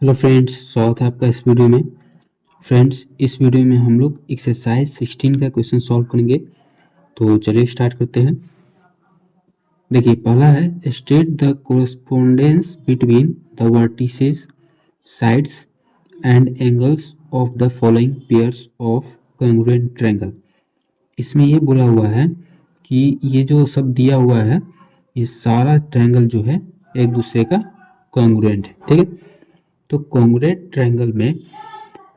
Hello friends, स्वागत है आपका इस वीडियो में। फ्रेंड्स, इस वीडियो में हम लोग एक्सरसाइज 16 का क्वेश्चन सॉल्व करेंगे। तो चलिए स्टार्ट करते हैं। देखिए, पहला है state the correspondence between the vertices sides and angles of the following pairs of congruent triangle. इसमें ये बोला हुआ है कि ये जो सब दिया हुआ है, ये सारा ट्रायंगल जो है एक दूसरे का कॉन्ग्रुएंट है। ठीक है, तो कॉन्ग्रुएंट ट्रायंगल में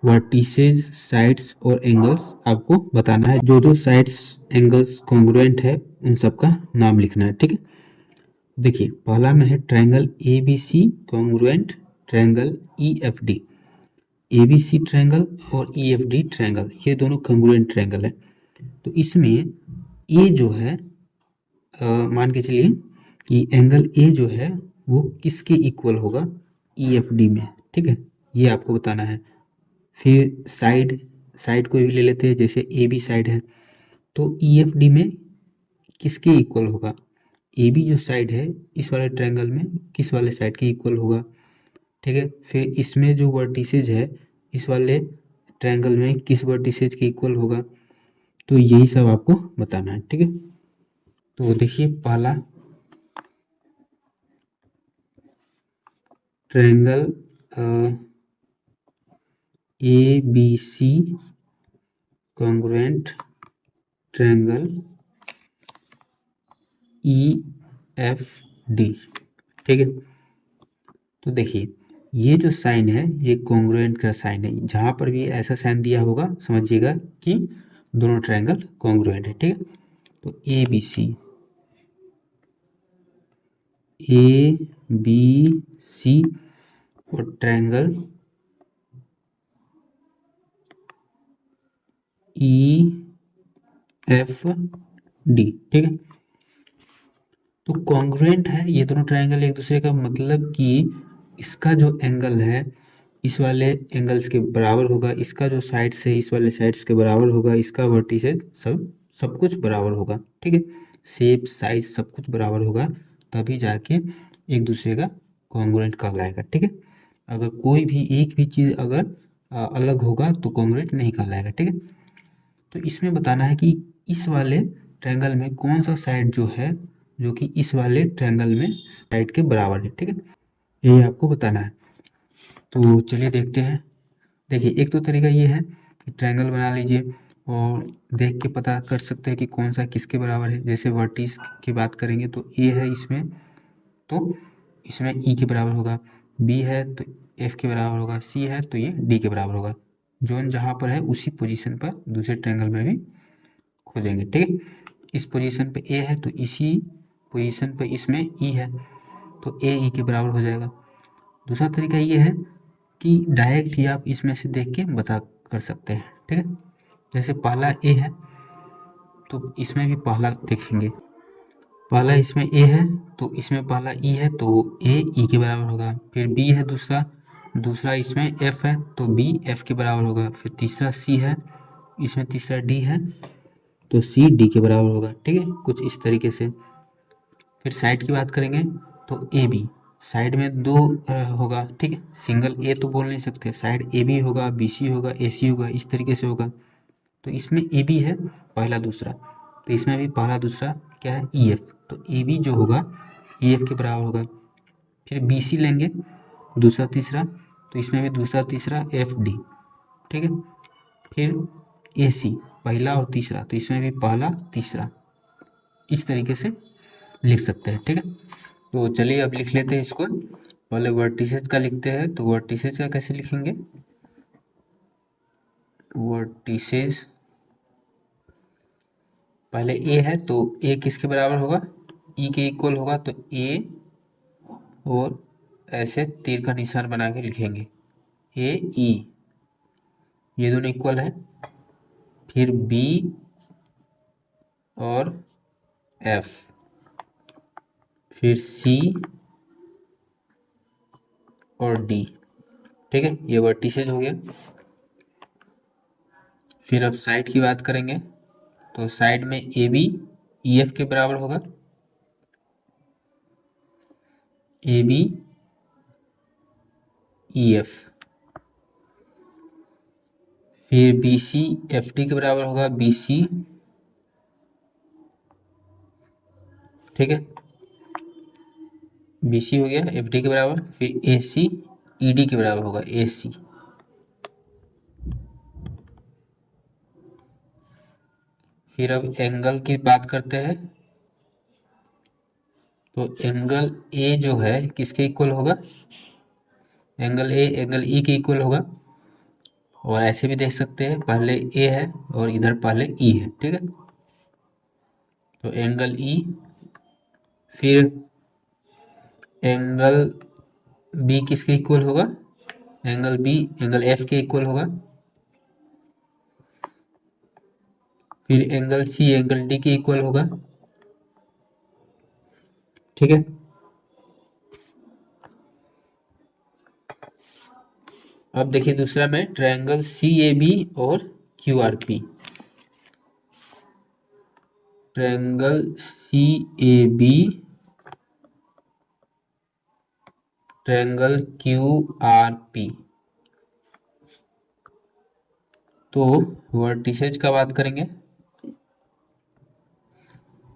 वर्टिसेस, साइड्स और एंगल्स आपको बताना है। जो जो साइड्स, एंगल्स कॉन्ग्रुएंट है उन सब का नाम लिखना है। ठीक है, देखिए पहला में है triangle A B C congruent triangle E F D. A B C triangle और ई एफ डी ट्रायंगल ये दोनों कॉन्ग्रुएंट ट्रायंगल है। तो इसमें ए जो है, मान के चलिए कि एंगल ए जो है वो किसके इक्वल होगा ई एफ डी में। ठीक है, ये आपको बताना है। फिर साइड, साइड कोई भी ले लेते हैं, जैसे ए बी साइड है तो ई एफ डी में किसके इक्वल होगा। ए बी जो साइड है इस वाले ट्रायंगल में किस वाले साइड के इक्वल होगा। ठीक है, फिर इसमें जो वर्टिसेज है इस वाले ट्रायंगल में किस वर्टिसेज के इक्वल होगा। तो यही सब आपको बताना है। ठीक है, तो देखिए पहला triangle A B C congruent triangle E F D. ठीक है, तो देखिए ये जो साइन है ये कॉन्ग्रुएंट का साइन है। जहाँ पर भी ऐसा साइन दिया होगा समझिएगा कि दोनों ट्रायंगल कॉन्ग्रुएंट है। ठीक है, तो A B C, A B C और ट्रायंगल ई एफ डी। ठीक है, तो कॉन्ग्रुएंट है ये दोनों ट्रायंगल एक दूसरे का, मतलब कि इसका जो एंगल है इस वाले एंगल्स के बराबर होगा, इसका जो साइड्स है इस वाले साइड्स के बराबर होगा, इसका वर्टिसेस सब कुछ बराबर होगा। ठीक है, शेप साइज सब कुछ बराबर होगा, तभी जाके एक दूसरे का कॉन्ग्रुएंट कहलाएगा। ठीक है, अगर कोई भी एक भी चीज़ अगर अलग होगा तो कॉन्ग्रुएंट नहीं कहलाएगा। ठीक है, तो इसमें बताना है कि इस वाले ट्रायंगल में कौन सा साइड जो है जो कि इस वाले ट्रायंगल में साइड के बराबर है। ठीक है, यही आपको बताना है। तो चलिए देखते हैं। देखिए एक तो तरीका ये है कि ट्रायंगल बना लीजिए और देख के पता कर सकते हैं कि कौन सा किसके बराबर है। जैसे वर्टिस की बात करेंगे तो ए है इसमें, तो इसमें ई के बराबर होगा, बी है तो एफ के बराबर होगा, सी है तो ये डी के बराबर होगा। जोन जहाँ पर है उसी पोजीशन पर दूसरे ट्रायंगल में भी खोजेंगे। ठीक है, इस पोजीशन पे ए है तो इसी पोजीशन पे इसमें ई है तो ए ई के बराबर हो जाएगा। दूसरा तरीका ये है कि डायरेक्ट ही आप इसमें से देख के बता कर सकते हैं। ठीक है, जैसे पहला ए है तो इसमें भी पहला देखेंगे, पहला इसमें ए है तो इसमें पहला ई है तो ए ई के बराबर होगा। फिर बी है दूसरा, दूसरा इसमें एफ है तो बी एफ के बराबर होगा। फिर तीसरा सी है, इसमें तीसरा डी है तो सी डी के बराबर होगा। ठीक है, कुछ इस तरीके से। फिर साइड की बात करेंगे तो ए बी, साइड में दो होगा। ठीक है, सिंगल ए तो बोल नहीं सकते, साइड ए बी होगा, बी सी होगा, ए सी होगा, इस तरीके से होगा। तो इसमें ए बी है पहला दूसरा, तो इसमें भी पहला दूसरा क्या है ई एफ, तो ए बी जो होगा ई एफ के बराबर होगा। फिर बी सी लेंगे दूसरा तीसरा, तो इसमें भी दूसरा तीसरा एफ डी। ठीक है, फिर ए सी पहला और तीसरा, तो इसमें भी पहला तीसरा, इस तरीके से लिख सकते हैं। ठीक है, तो चलिए अब लिख लेते हैं इसको। पहले वर्टिसेस का लिखते हैं, तो वर्टिसेस का कैसे लिखेंगे। वर्टिसेस पहले ए है तो ए किसके बराबर होगा, ई के इक्वल होगा, तो ए और ऐसे तीर का निशान बना के लिखेंगे ए ई, ये दोनों इक्वल है। फिर बी और एफ, फिर सी और डी। ठीक है, ये वर्टिसेस हो गया। फिर अब साइड की बात करेंगे तो साइड में ए बी ई एफ के बराबर होगा, ए बी ई एफ। फिर बी सी एफ डी के बराबर होगा बी सी, ठीक है, बी सी हो गया एफ डी के बराबर। फिर ए सी ई डी के बराबर होगा ए सी। फिर अब एंगल की बात करते हैं। तो एंगल ए जो है किसके इक्वल होगा? एंगल ए एंगल ई के इक्वल होगा। और ऐसे भी देख सकते हैं, पहले ए है और इधर पहले ई है, ठीक है। तो एंगल ई, फिर एंगल बी किसके इक्वल होगा? एंगल बी एंगल एफ के इक्वल होगा। फिर एंगल सी एंगल डी के इक्वल होगा, ठीक है। अब देखिए दूसरा में ट्रायंगल सी ए बी और Q R P. Triangle C A B, triangle Q R P. तो वर्टिसेज का बात करेंगे।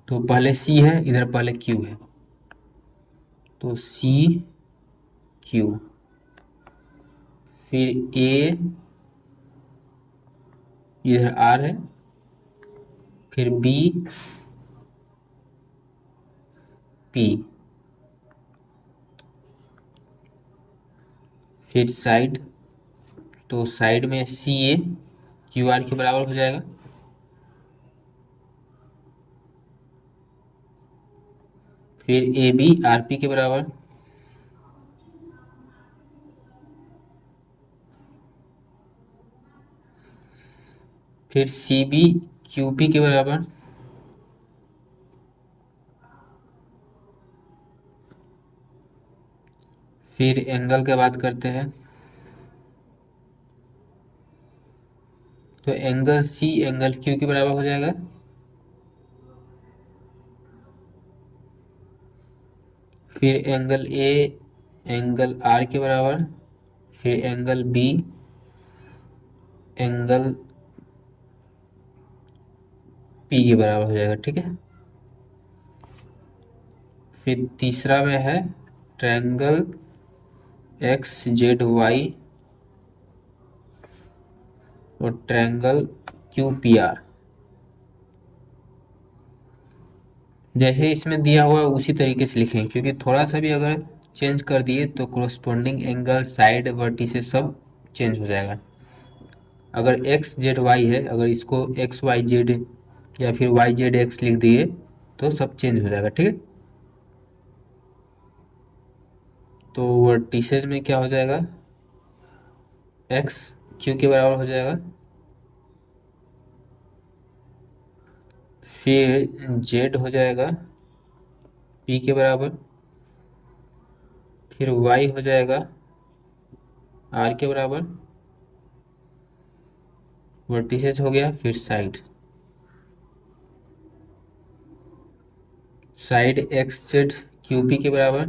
तो पहले सी है, इधर पहले क्यू है, तो सी क्यू। फिर ए, इधर आर है। फिर बी पी। फिर साइड, तो साइड में सी ए क्यू आर के बराबर हो जाएगा। फिर ए बी आर पी के बराबर। फिर सी बी क्यू पी के बराबर। फिर एंगल की बात करते हैं। तो एंगल सी एंगल क्यू के बराबर हो जाएगा। फिर एंगल ए एंगल आर के बराबर। फिर एंगल बी एंगल पी के बराबर हो जाएगा, ठीक है। फिर तीसरा में है ट्रायंगल एक्स जेड वाई और ट्रायंगल क्यू पी आर। जैसे इसमें दिया हुआ है उसी तरीके से लिखें, क्योंकि थोड़ा सा भी अगर चेंज कर दिए तो कोरस्पोंडिंग एंगल साइड वर्टिसेस सब चेंज हो जाएगा। अगर एक्स जेड वाई है, अगर इसको एक्स वाई जेड या फिर वाई जेड एक्स लिख दिए तो सब चेंज हो जाएगा, ठीक है। तो वर्टिसेस में क्या हो जाएगा? एक्स क्यू के बराबर हो जाएगा। फिर जेड हो जाएगा पी के बराबर। फिर वाई हो जाएगा आर के बराबर। वर्टिसेस हो गया। फिर side, side x Z Q P के बराबर।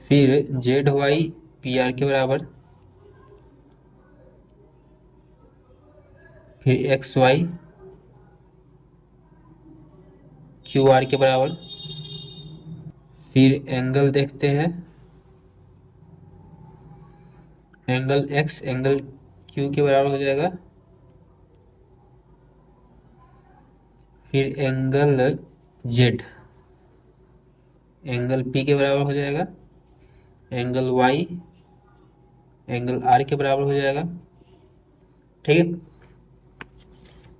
फिर जेड वाई पी आर के बराबर। फिर एक्स वाई क्यू आर के बराबर। फिर एंगल देखते हैं। एंगल एक्स एंगल क्यू के बराबर हो जाएगा। फिर एंगल जेड एंगल पी के बराबर हो जाएगा। एंगल वाई एंगल आर के बराबर हो जाएगा, ठीक है।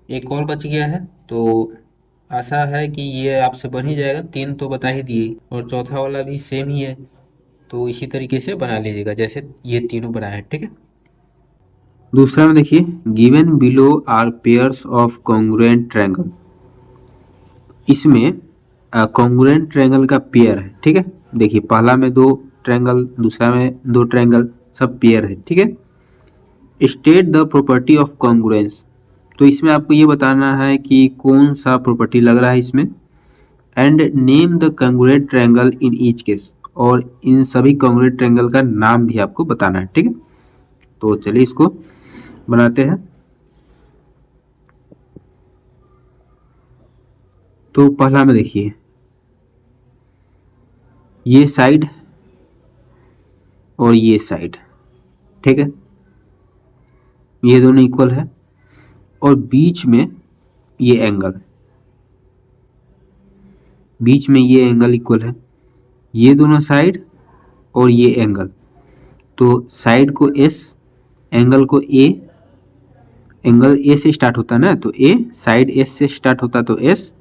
एक और बच गया है, तो आशा है कि ये आपसे बन ही जाएगा। तीन तो बता ही दिए और चौथा वाला भी सेम ही है, तो इसी तरीके से बना लीजिएगा जैसे ये तीनों बनाए हैं, ठीक है। दूसरा में देखिए, given below are pairs of congruent triangle. इसमें कॉन्ग्रुएंट ट्रायंगल का पेयर है, ठीक है। देखिए पहला में दो ट्रायंगल, दूसरा में दो ट्रायंगल, सब पेयर है, ठीक है। State the property of congruence. तो इसमें आपको ये बताना है कि कौन सा प्रॉपर्टी लग रहा है इसमें। And name the congruent triangle in each case, और इन सभी कॉन्ग्रुएंट ट्रायंगल का नाम भी आपको बताना है। ठीक है, तो चलिए इसको बनाते हैं। तो पहला में देखिए, ये साइड और ये साइड, ठीक है, ये दोनों इक्वल है, और बीच में ये एंगल, बीच में ये एंगल इक्वल है, ये दोनों साइड और ये एंगल, तो साइड को S, एंगल को A, एंगल A से स्टार्ट होता है ना, तो A, साइड S से स्टार्ट होता है तो S,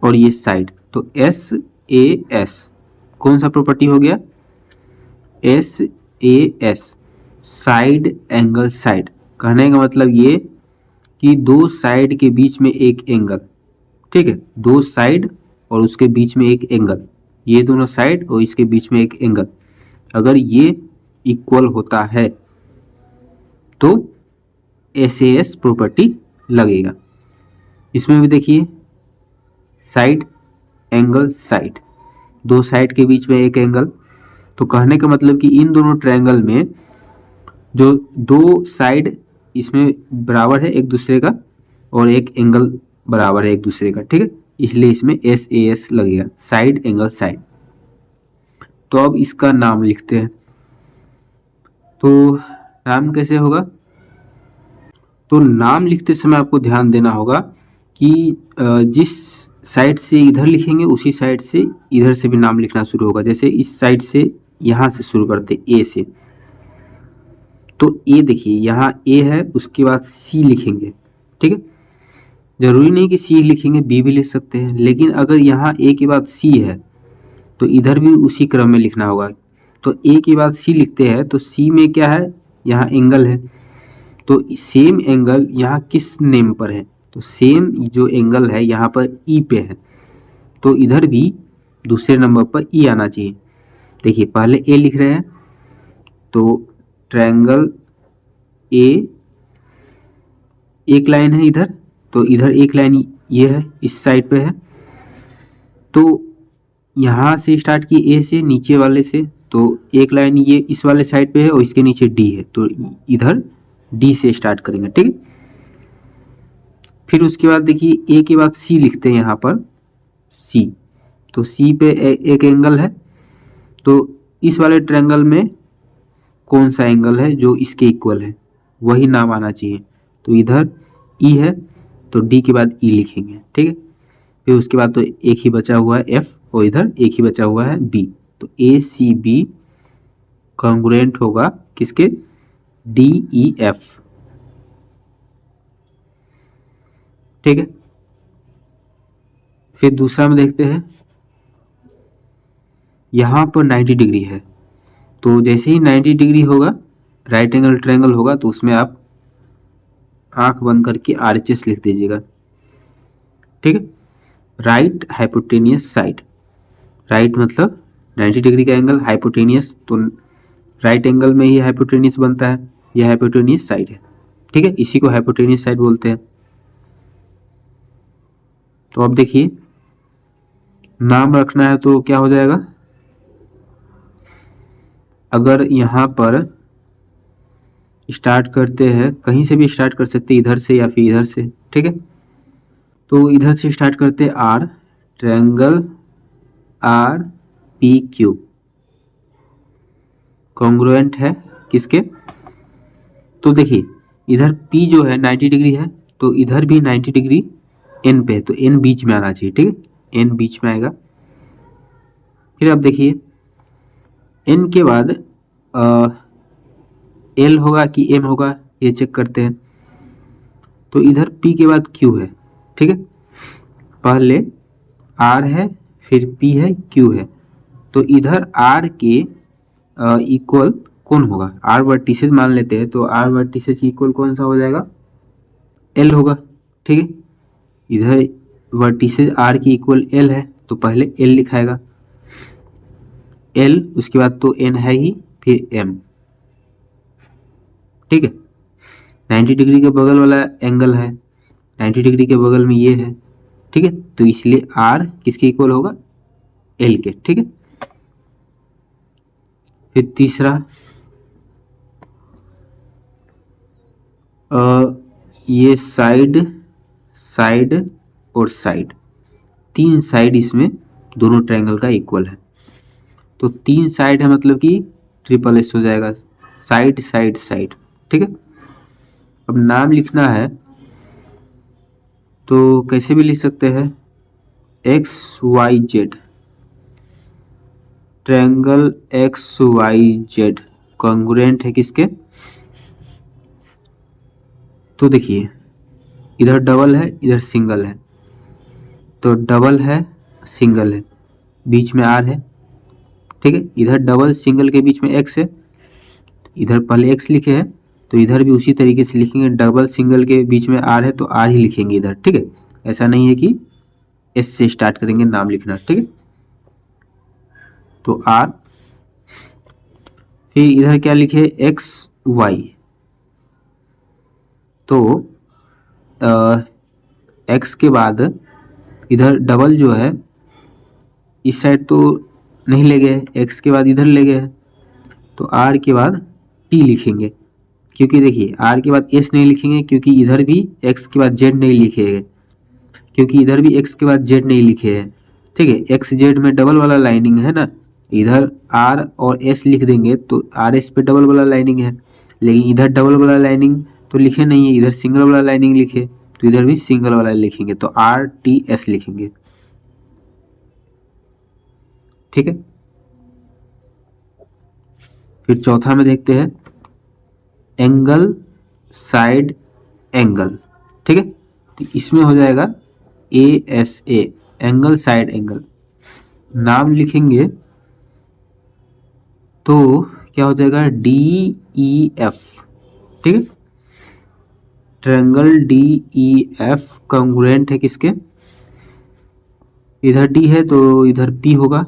और ये साइड तो SAS, कौन सा प्रॉपर्टी हो गया, SAS, साइड एंगल साइड। कहने का मतलब ये कि दो साइड के बीच में एक एंगल, ठीक है, दो साइड और उसके बीच में एक एंगल, ये दोनों साइड और इसके बीच में एक एंगल, अगर ये इक्वल होता है तो SAS प्रॉपर्टी लगेगा। इसमें भी देखिए, साइड एंगल साइड, दो साइड के बीच में एक एंगल, तो कहने का मतलब कि इन दोनों ट्रायंगल में जो दो साइड इसमें बराबर है एक दूसरे का और एक एंगल बराबर है एक दूसरे का, ठीक है, इसलिए इसमें SAS लगेगा, साइड एंगल साइड। तो अब इसका नाम लिखते हैं, तो नाम कैसे होगा, तो नाम लिखते समय आपको ध्यान देना होगा कि जिस साइड से इधर लिखेंगे उसी साइड से इधर से भी नाम लिखना शुरू होगा। जैसे इस साइड से यहाँ से शुरू करते A से, तो A देखिए यहाँ A है, उसके बाद C लिखेंगे, ठीक है, जरूरी नहीं कि C लिखेंगे, B भी लिख सकते हैं, लेकिन अगर यहाँ A के बाद C है तो इधर भी उसी क्रम में लिखना होगा। तो A के बाद C लिखते हैं तो C में क्या है, यहाँ एंगल है, तो सेम एंगल यहाँ किस नेम पर है, तो सेम जो एंगल है यहाँ पर E पे है, तो इधर भी दूसरे नंबर पर E आना चाहिए। देखिए पहले A लिख रहे हैं, तो ट्रायंगल A, एक लाइन है इधर, तो इधर एक लाइन ये है, इस साइड पे है, तो यहाँ से स्टार्ट की A से नीचे वाले से, तो एक लाइन ये इस वाले साइड पे है और इसके नीचे D है, तो इधर D से स्टार्ट करेंगे, ठीक है। फिर उसके बाद देखिए A के बाद C लिखते हैं यहाँ पर C, तो C पे एक एंगल है, तो इस वाले ट्रायंगल में कौन सा एंगल है जो इसके इक्वल है, वही नाम आना चाहिए, तो इधर E है तो D के बाद E लिखेंगे, ठीक है। फिर उसके बाद तो एक ही बचा हुआ है F और इधर एक ही बचा हुआ है B, तो ACB कॉन्ग्रुएंट होगा किसके, DEF, ठीक है। फिर दूसरा में देखते हैं, यहाँ पर 90 डिग्री है, तो जैसे ही 90 डिग्री होगा राइट एंगल ट्रायंगल होगा तो उसमें आप आंख बंद करके RHS लिख दीजिएगा, ठीक है। राइट हाइपोटेनियस साइड, राइट मतलब 90 डिग्री का एंगल, हाइपोटेनियस तो राइट एंगल में ही हाइपोटेनियस बनता है, यह हाइपोटेनियस साइड है, ठीक है, इसी को हाइपोटेनियस साइड बोलते हैं। तो अब देखिए नाम रखना है तो क्या हो जाएगा, अगर यहाँ पर स्टार्ट करते हैं, कहीं से भी स्टार्ट कर सकते हैं, इधर से या फिर इधर से, ठीक है, तो इधर से स्टार्ट करते हैं R, ट्रायंगल RPQ कॉन्ग्रुएंट है किसके, तो देखिए इधर P जो है 90 डिग्री है, तो इधर भी 90 डिग्री N पे है, तो N बीच में आना चाहिए, ठीक है, N बीच में आएगा। फिर अब देखिए N के बाद L होगा कि M होगा, ये चेक करते हैं, तो इधर P के बाद Q है, ठीक है, पहले R है फिर P है Q है, तो इधर R के इक्वल कौन होगा, R वर्टिसेस मान लेते हैं, तो R वर्टिसेस इक्वल कौन सा हो जाएगा, L होगा, ठीक है, इधर वर्टिसेस R की इक्वल L है, तो पहले L लिखाएगा, L उसके बाद तो N है ही, फिर M, ठीक है। 90 डिग्री के बगल वाला एंगल है, 90 डिग्री के बगल में ये है, ठीक है, तो इसलिए आर किसके इक्वल होगा, एल के। ठीक है, फिर तीसरा ये साइड साइड और साइड, तीन साइड इसमें दोनों ट्रायंगल का इक्वल है। तो तीन साइड है मतलब कि ट्रिपल एस हो जाएगा, साइड साइड साइड। ठीक है, अब नाम लिखना है तो कैसे भी लिख सकते हैं, X Y Z, triangle X Y Z congruent है किसके, तो देखिए इधर डबल है इधर सिंगल है, तो डबल है सिंगल है, बीच में आर है। ठीक है, इधर डबल सिंगल के बीच में एक्स है, इधर पहले एक्स लिखे हैं तो इधर भी उसी तरीके से लिखेंगे, डबल सिंगल के बीच में आर है तो आर ही लिखेंगे इधर। ठीक है, ऐसा नहीं है कि एस से स्टार्ट करेंगे नाम लिखना। ठीक है, तो आर, फिर इधर क्या लिखे, एक्स वाई, तो एक्स के बाद इधर डबल जो है इस साइड तो नहीं ले गए, एक्स के बाद इधर ले गए, तो आर के बाद टी लिखेंगे, क्योंकि देखिए आर के बाद एस नहीं लिखेंगे क्योंकि इधर भी एक्स के बाद जेड नहीं लिखेंगे, क्योंकि इधर भी एक्स के बाद जेड नहीं लिखे हैं। ठीक है, एक्स जेड में डबल वाला लाइनिंग है ना, इधर आर और एस लिख देंगे तो आर एस पे डबल वाला लाइनिंग है, लेकिन इधर डबल वाला लाइनिंग तो लिखे नहीं है, इधर सिंगल वाला लाइनिंग लिखे, तो इधर भी सिंगल वाला लिखेंगे, तो आर टी एस लिखेंगे। ठीक है, फिर चौथा में देखते हैं एंगल साइड एंगल। ठीक है, तो इसमें हो जाएगा ए एस ए, एंगल साइड एंगल, नाम लिखेंगे तो क्या हो जाएगा, डी ई एफ। ठीक है, triangle D E F congruent है किसके, इधर डी है तो इधर पी होगा,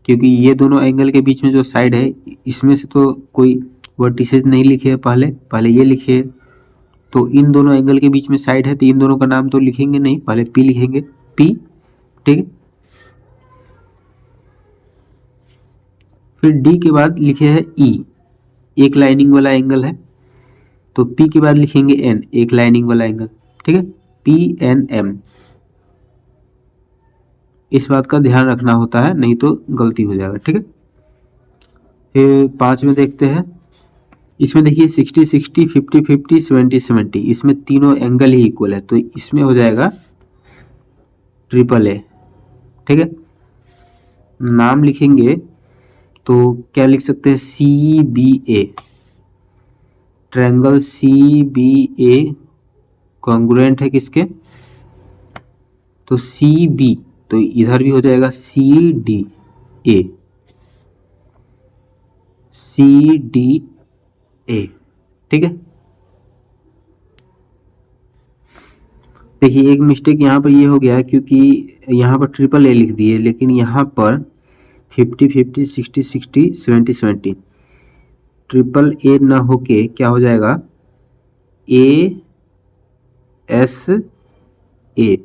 क्योंकि ये दोनों एंगल के बीच में जो साइड है इसमें से तो कोई वर्टिसेस नहीं लिखे, पहले ये लिखे, तो इन दोनों एंगल के बीच में साइड है तो इन दोनों का नाम तो लिखेंगे नहीं, पहले पी लिखेंगे, पी। ठीक है, फिर डी के बाद लिखे है ई, एक लाइनिंग वाला एंगल है, तो पी के बाद लिखेंगे एन, एक लाइनिंग वाला एंगल। ठीक है, पी एन एम, इस बात का ध्यान रखना होता है नहीं तो गलती हो जाएगा। ठीक है, फिर 5 में देखते हैं, इसमें देखिए 60 60 50 50 70 70, इसमें तीनों एंगल ही इक्वल है तो इसमें हो जाएगा ट्रिपल ए। ठीक है, नाम लिखेंगे तो क्या लिख सकते हैं, सी बी ए, ट्रायंगल सी बी ए कॉन्ग्रुएंट है किसके, तो सी बी, तो इधर भी हो जाएगा C D A, C D A. ठीक है, देखिए एक मिस्टेक यहाँ पर ये हो गया क्योंकि यहाँ पर ट्रिपल ए लिख दिए, लेकिन यहाँ पर 50 50 60 60 70 70 ट्रिपल ए ना होके क्या हो जाएगा, ए एस ए,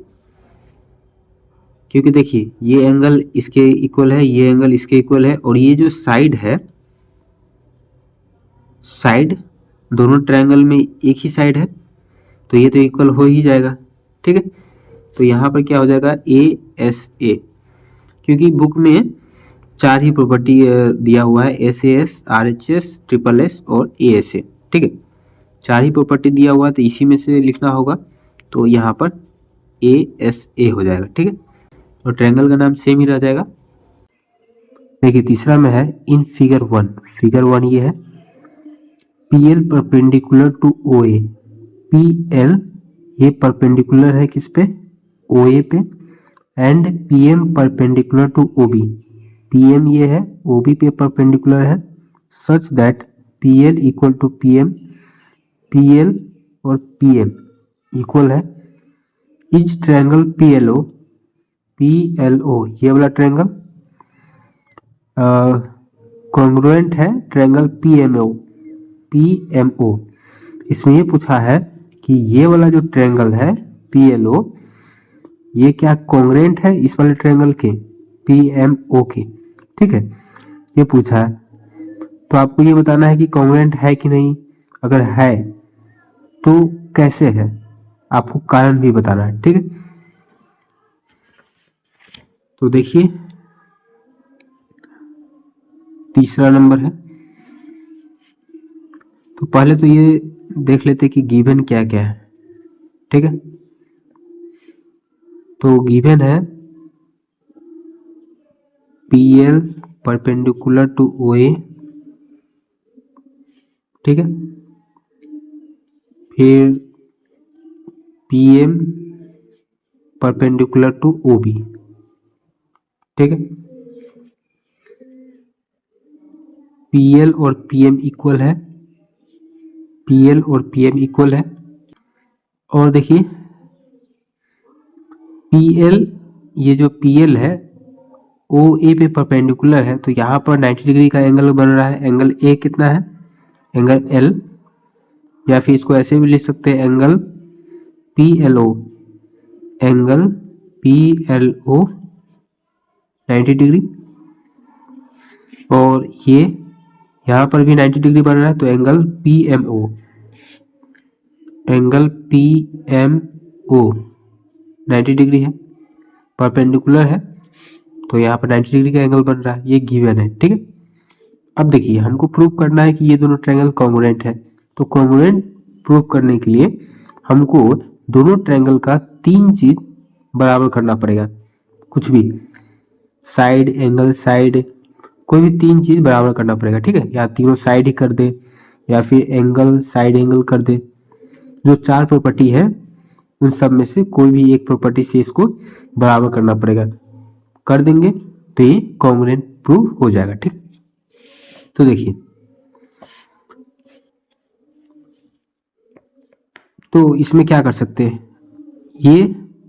क्योंकि देखिए ये एंगल इसके इक्वल है, ये एंगल इसके इक्वल है, और ये जो साइड है, साइड दोनों ट्रायंगल में एक ही साइड है तो ये तो इक्वल हो ही जाएगा। ठीक है, तो यहाँ पर क्या हो जाएगा, ए एस ए, क्योंकि बुक में 4 ही प्रॉपर्टी दिया हुआ है, S A S, R H S, triple S और ए एस ए। ठीक है, 4 ही प्रॉपर्टी दिया हुआ है तो इसी में से लिखना होगा, तो यहाँ पर ए एस ए हो जाएगा। ठीक है, और ट्रायंगल का नाम सेम ही रह जाएगा। देखिए तीसरा में है इन फिगर 1, फिगर 1 ये है, P L perpendicular to O A, P L ये परपेंडिकुलर है किस पे, ओ ए पे, and P M perpendicular to O B, P M ये है ओ बी पे परपेंडिकुलर है, such that P L equal to P M, P L और पी एम इक्वल है, each triangle P L O, P L O ये वाला triangle congruent है triangle P M O, P M ओ। इसमें ये पूछा है कि ये वाला जो ट्रायंगल है पी एल ओ, ये क्या कॉन्ग्रेंट है इस वाले ट्रायंगल के, PMO के, ठीक है, ये पूछा है। तो आपको ये बताना है कि कॉन्ग्रेंट है कि नहीं, अगर है तो कैसे है, आपको कारण भी बताना है, ठीक है। तो देखिए तीसरा नंबर है, तो पहले तो ये देख लेते कि गिवन क्या क्या है, ठीक है। तो गिवन है PL परपेंडिकुलर टू OA, ठीक है, फिर PM परपेंडिकुलर टू OB, ठीक है। PL और PM इक्वल है, PL और PM इक्वल है। और देखिए PL, ये जो PL है OA पे परपेंडिकुलर है, तो यहाँ पर 90 डिग्री का एंगल बन रहा है। एंगल A कितना है, एंगल L, या फिर इसको ऐसे भी लिख सकते हैं angle PLO, angle PLO 90 degree. और ये यहाँ पर भी 90 डिग्री बन रहा है, तो angle PMO, angle PMO 90 degree है, परपेंडिकुलर है, तो यहाँ पर 90 डिग्री का एंगल बन रहा है। ये गिवन है, ठीक है। अब देखिए हमको प्रूव करना है कि ये दोनों ट्रायंगल कॉन्ग्रुएंट है। तो कॉन्ग्रुएंट प्रूव करने के लिए हमको दोनों ट्रायंगल का 3 चीज बराबर करना पड़ेगा, कुछ भी साइड, एंगल, साइड, कोई भी 3 चीज बराबर करना पड़ेगा, ठीक है। या तीनों साइड ही कर दे, या फिर एंगल साइड एंगल कर दे। जो 4 प्रॉपर्टी है उन सब में से कोई भी एक प्रॉपर्टी से इसको बराबर करना पड़ेगा। कर देंगे तो ये कॉन्ग्रुएंट प्रूव हो जाएगा, ठीक है। तो देखिए, तो इसमें क्या कर सकते हैं, ये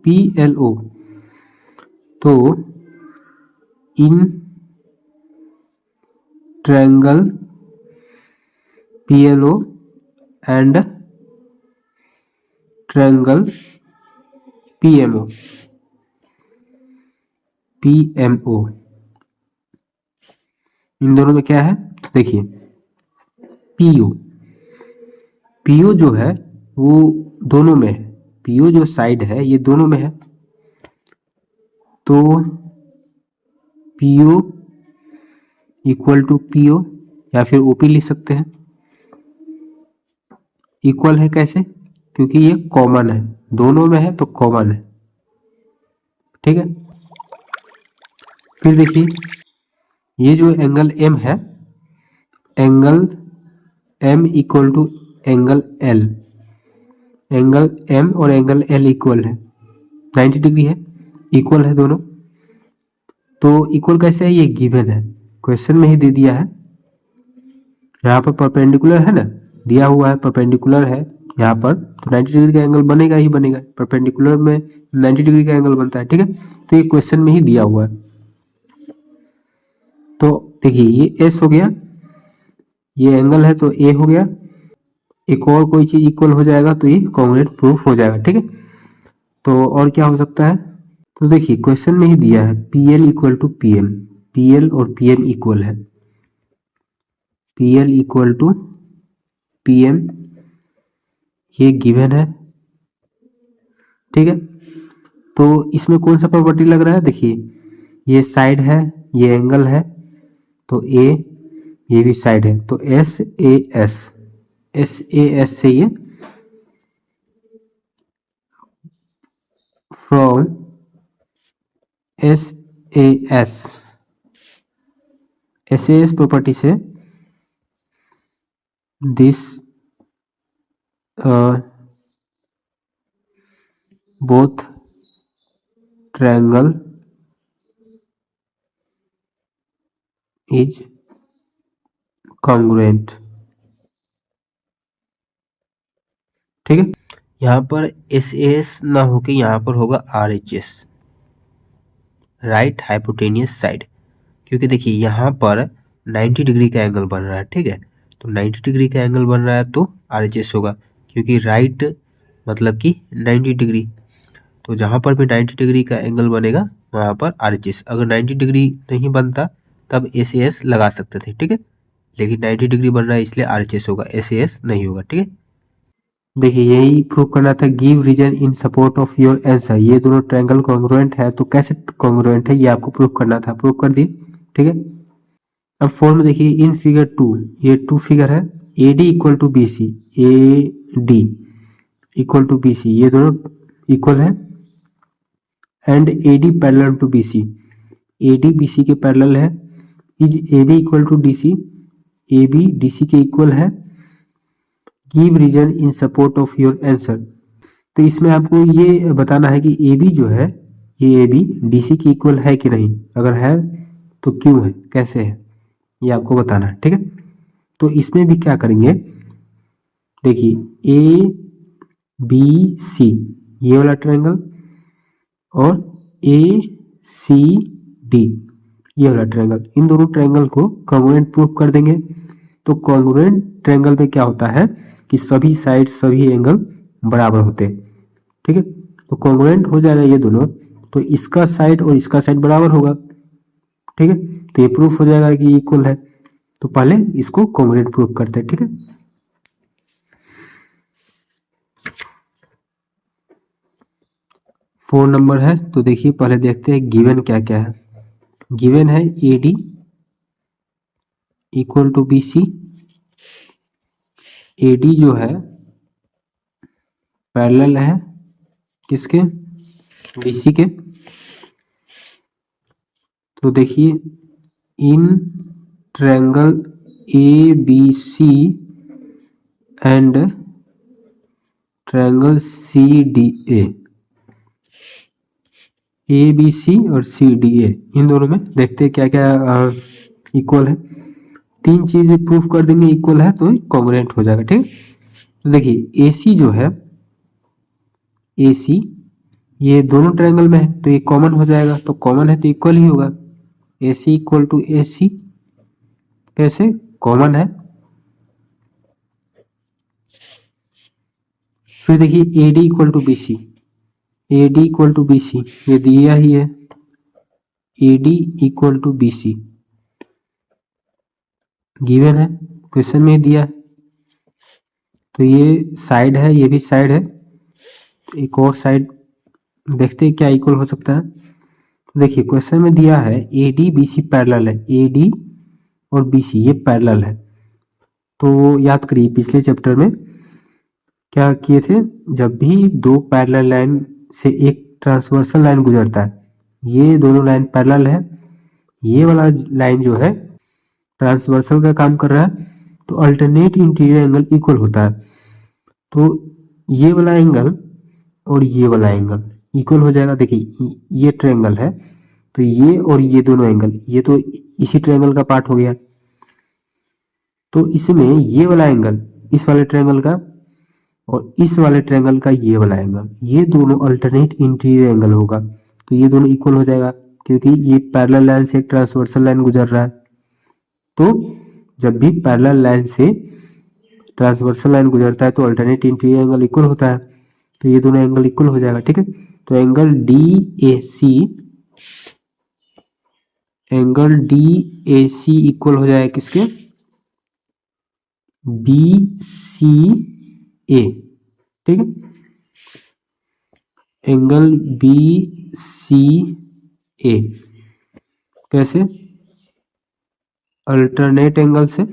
PLO, तो in triangle PLO and triangle PMO, इन दोनों में क्या है, तो देखिए PO जो है वो दोनों में है, PO जो साइड है ये दोनों में है। तो PO इक्वल टू PO, या फिर OP लिख सकते हैं। इक्वल है कैसे, क्योंकि ये कॉमन है, दोनों में है तो कॉमन है, ठीक है। फिर देखिए ये जो एंगल M है, angle M equal to angle L, angle M और एंगल L इक्वल है, 90 डिग्री है, इक्वल है दोनों। तो इक्वल कैसे है, ये गिवन है, क्वेश्चन में ही दे दिया है। यहाँ पर परपेंडिकुलर है ना, दिया हुआ है परपेंडिकुलर है यहाँ पर, तो 90 डिग्री का एंगल बनेगा ही बनेगा, परपेंडिकुलर में 90 डिग्री का एंगल बनता है, ठीक है। तो ये क्वेश्चन में ही दिया हुआ है। तो देखिए ये S हो गया, ये एंगल है तो A हो गया, एक और कोई चीज इक्वल हो जाएगा तो ये कॉन्ग्रुएंट प्रूफ हो जाएगा, ठीक है। तो और क्या हो सकता है, तो देखिए क्वेश्चन में ही दिया है PL equal to PM, PL और PM इक्वल है, PL इक्वल टू PM, ये गिवन है, ठीक है। तो इसमें कौन सा प्रॉपर्टी लग रहा है, देखिए ये साइड है, ये एंगल है, तो A, ये भी साइड है, तो SAS से ये फ्रॉम SAS प्रॉपर्टी से this both triangle is congruent, ठीक है। यहाँ पर SAS ना होके यहाँ पर होगा RHS, राइट हाइपोटेनियस साइड, क्योंकि देखिए यहाँ पर 90 डिग्री का एंगल बन रहा है, ठीक है। तो 90 डिग्री का एंगल बन रहा है तो RHS होगा, क्योंकि राइट मतलब कि 90 डिग्री, तो जहाँ पर भी 90 डिग्री का एंगल बनेगा वहाँ पर RHS, अगर 90 डिग्री नहीं बनता तब SAS लगा सकते थे, ठीक है, लेकिन 90 डिग्री बन रहा है इसलिए RHS होगा, SAS नहीं होगा, ठीक है। देखिए यही प्रूव करना था, give reason in support of your answer, ये दोनों ट्रायंगल कॉन्ग्रुएंट है, तो कैसे कॉन्ग्रुएंट है ये आपको प्रूव करना था, प्रूव कर दिए, ठीक है। अब फॉर्म देखिए इन फिगर 2, ये 2 फिगर है, AD equal to BC, AD equal to BC, ये दोनों इक्वल है, and AD parallel to BC, AD BC के पैरेलल है, is AB equal to DC, AB DC के इक्वल है, give reason in support of your answer. तो इसमें आपको ये बताना है कि AB जो है, ये AB DC के इक्वल है कि नहीं, अगर है तो क्यों है, कैसे है, ये आपको बताना है, ठीक है। तो इसमें भी क्या करेंगे, देखिए ABC ये वाला ट्रायंगल और ACD ये वाला ट्रायंगल, इन दोनों ट्रायंगल को कॉन्ग्रुएंट प्रूफ कर देंगे। तो कॉन्ग्रुएंट ट्रायंगल पे क्या होता है कि सभी साइड सभी एंगल बराबर होते हैं, ठीक है। तो कॉन्ग्रुएंट हो जाएगा ये दोनों, तो इसका साइड और इसका साइड बराबर होगा, ठीक है, तो ये प्रूफ हो जाएगा कि इक्वल है। तो पहले इसको कॉन्ग्रुएंट प्रूफ करते हैं, ठीक है। फोर नंबर है, तो देखिए पहले देखते हैं गिवन क्या क्या है। गिवन है AD equal to BC, AD जो है पैरेलल है किसके, BC के। तो देखिए in triangle ABC and triangle CDA, ABC और CDA इन दोनों में देखते हैं क्या क्या इक्वल है। तीन चीजें प्रूफ कर देंगे इक्वल है तो कॉन्ग्रुएंट हो जाएगा, ठीक। तो देखिए AC जो है, AC ये दोनों ट्रायंगल में है तो ये कॉमन हो जाएगा, तो कॉमन है तो इक्वल ही होगा, AC इक्वल टू AC, कैसे कॉमन है। फिर देखिए AD equal to BC, AD equal to BC ये दिया ही है, AD equal to BC given है, क्वेश्चन में दिया है। तो ये साइड है, ये भी साइड है, तो एक और साइड देखते हैं क्या इक्वल हो सकता है। तो देखिए क्वेश्चन में दिया है AD BC पैरेलल है, AD और BC ये पैरेलल है। तो याद करिए पिछले चैप्टर में क्या किए थे, जब भी दो पैरेलल लाइन से एक ट्रांसवर्सल लाइन गुजरता है, ये दोनों लाइन पैरेलल है, ये वाला लाइन जो है ट्रांसवर्सल का काम कर रहा है, तो अल्टरनेट इंटीरियर एंगल इक्वल होता है। तो ये वाला एंगल और ये वाला एंगल इक्वल हो जाएगा। देखिए ये ट्रायंगल है तो ये और ये दोनों एंगल ये तो इसी ट्रायंगल का पार्ट हो गया, तो इसमें ये वाला एंगल इस वाले ट्रायंगल का और इस वाले ट्रायंगल का ये वाला एंगल, ये दोनों अल्टरनेट इंटीरियर एंगल होगा, तो ये दोनों इक्वल हो जाएगा क्योंकि ये पैरेलल लाइन से ट्रांसवर्सल लाइन गुजर रहा है। तो जब भी पैरेलल लाइन से ट्रांसवर्सल लाइन गुजरता है तो अल्टरनेट इंटीरियर एंगल इक्वल होता है, तो ये दोनों एंगल इक्वल हो जाएगा, ठीक है। तो एंगल DAC इक्वल हो जाएगा किसके, BCA, ठीक है, एंगल BCA कैसे, अल्टरनेट एंगल से,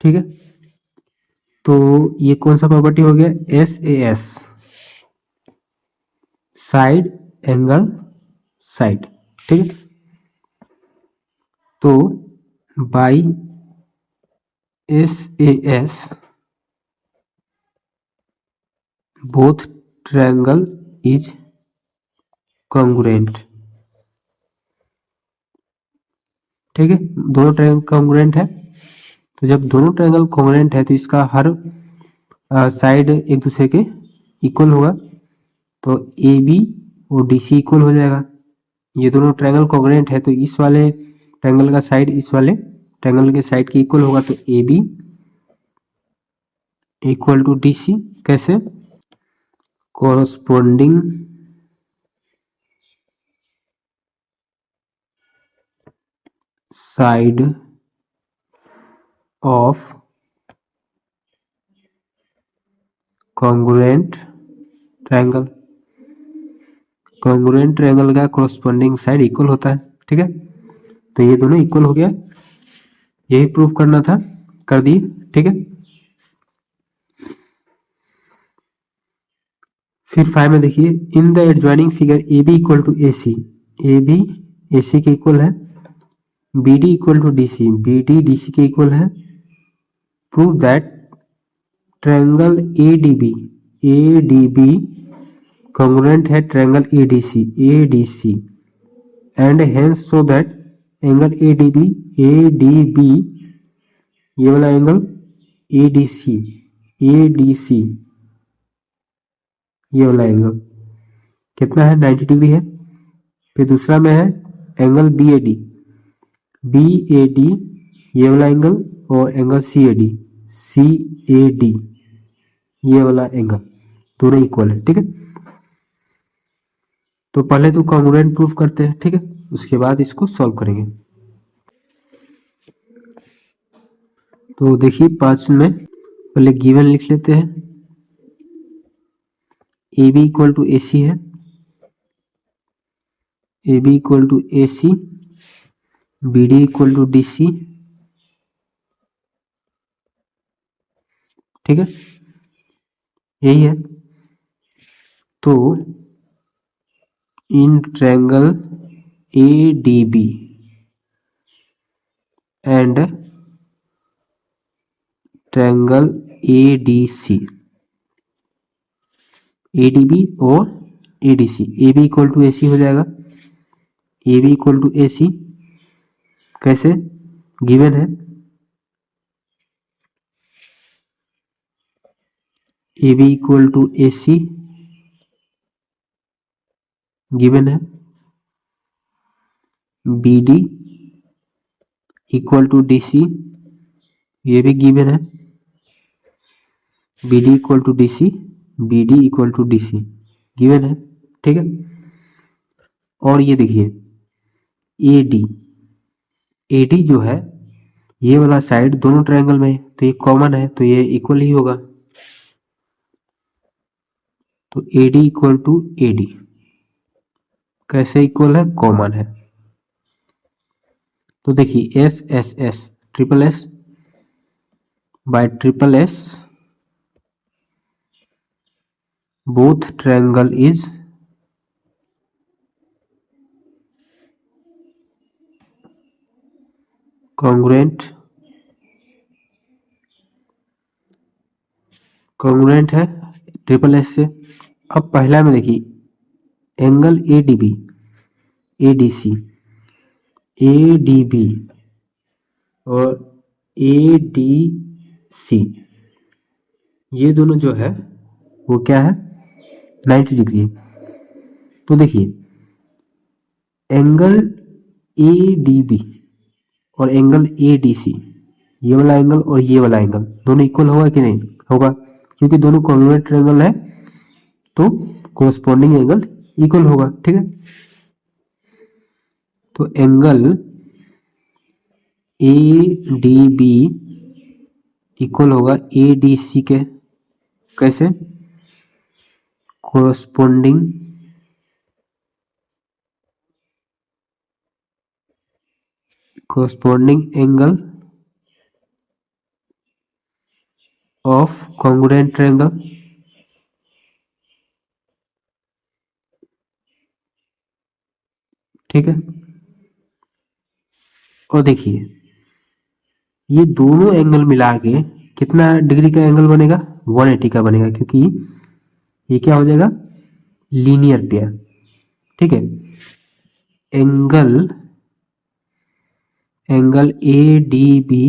ठीक है। तो ये कौन सा प्रॉपर्टी हो गया, SAS साइड एंगल साइड, ठीक है। तो by SAS both triangle is congruent, ठीक है, दोनों ट्रायंगल कॉन्ग्रुएंट है। तो जब दोनों ट्रायंगल कॉन्ग्रुएंट है तो इसका हर साइड एक दूसरे के इक्वल होगा, तो AB और DC इक्वल हो जाएगा। ये दोनों ट्रायंगल कॉन्ग्रुएंट है तो इस वाले ट्रायंगल का साइड इस वाले ट्रायंगल के साइड के इक्वल होगा, तो AB equal to D C. कैसे? Corresponding side of congruent triangle. Congruent triangle का कोरस्पोंडिंग साइड इक्वल होता है। ठीक है, तो ये दोनों इक्वल हो गया, यही प्रूफ करना था, कर दिए। ठीक है, फिर 5 में देखिए, in the adjoining figure A B equal to A C, A B A C के इक्वल है, B D equal to D C, B D D C के इक्वल है। Prove that triangle A D B congruent है triangle A D C and hence so that angle A D B ये वाला angle A D C ये वाला angle कितना है? 90 degree है। फिर दूसरा में है एंगल बी ए डी ये वाला एंगल, और एंगल सी ए डी ये वाला एंगल, दोनों इक्वल है। ठीक है, तो पहले तो कॉन्ग्रुएंट प्रूफ करते हैं। ठीक है, उसके बाद इसको सॉल्व करेंगे। तो देखिए 5 में पहले गिवन लिख लेते हैं। A B equal to A C है, A B equal to A C, B D equal to D C. ठीक है, यही है। तो in triangle A D B and triangle A D C, A D B और A D C, A B equal to A C हो जाएगा। A B equal to A C कैसे? Given है A B equal to A C, given है B D equal to D C, ये भी given है B D equal to D C, B D equal to D C given है। ठीक है, और ये देखिए ए डी जो है ये वाला साइड दोनों ट्रायंगल में, तो ये कॉमन है, तो ये इक्वल ही होगा। तो A D equal to A D कैसे इक्वल है? कॉमन है। तो देखिए S S S triple S by triple S both triangle is congruent है ट्रिपल एस से। अब पहला में देखिए angle A D B A D B और ए डी सी, ये दोनों जो है वो क्या है? 90 डिग्री है। तो देखिए एंगल ए डी बी और एंगल ए डी सी, ये वाला एंगल और ये वाला एंगल दोनों इक्वल होगा कि नहीं? होगा, क्योंकि दोनों कॉन्ग्रुएंट ट्रायंगल है, तो कोरस्पोंडिंग एंगल इक्वल होगा। ठीक है, तो angle A D B equal होगा ए डी सी के। कैसे? Corresponding angle of congruent triangle. ठीक है, और देखिए ये दोनों एंगल मिला के कितना डिग्री का एंगल बनेगा? 180 का बनेगा, क्योंकि ये क्या हो जाएगा? Linear pair. ठीक है, angle A D B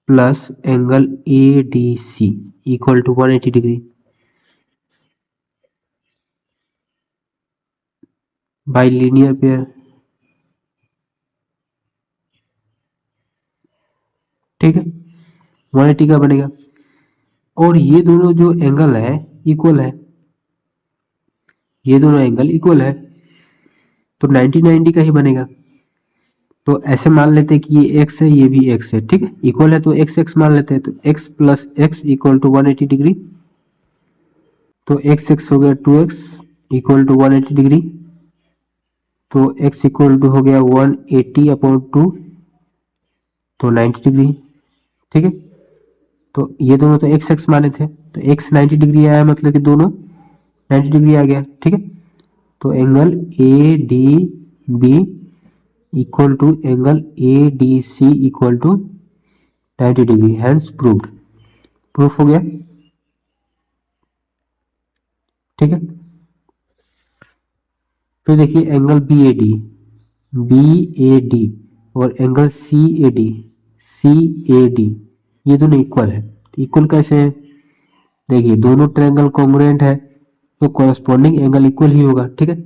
plus angle A D C equal to 180 degree by linear pair. ठीक है, 180 का बनेगा। और ये दोनों जो एंगल है इक्वल है, ये दोनों एंगल इक्वल है, तो 90 90 का ही बनेगा। तो ऐसे मान लेते हैं कि ये x है, ये भी x है, ठीक है, इक्वल है तो x x मान लेते हैं, तो x plus x equal to 180 degree, तो x x हो गया 2x इक्वल टू 180 डिग्री, तो x इक्वल टू हो गया 180 अपॉन 2, तो 90 डिग्री, ठीक है। तो ये दोनों तो x x माने थे, तो x 90 डिग्री आया, मतलब कि दोनों 90 डिग्री आ गया, ठीक है। तो angle A D B equal to angle A D C equal to 90 degree, hence proved, proof हो गया, ठीक है। फिर देखिए एंगल बी ए डी और एंगल सी ए डी ये दोनों इक्वल है। इक्वल कैसे है, देखिए दोनों ट्रायंगल कॉन्ग्रुएंट है, तो कॉरस्पॉन्डिंग एंगल इक्वल ही होगा, ठीक है।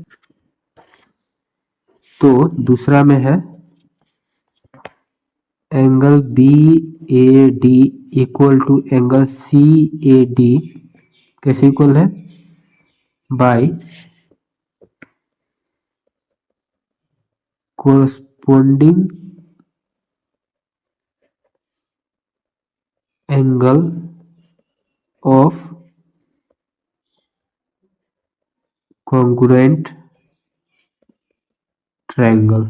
तो दूसरा में है angle B A D equal to angle C A D, कैसे इक्वल है, by corresponding angle of congruent triangle,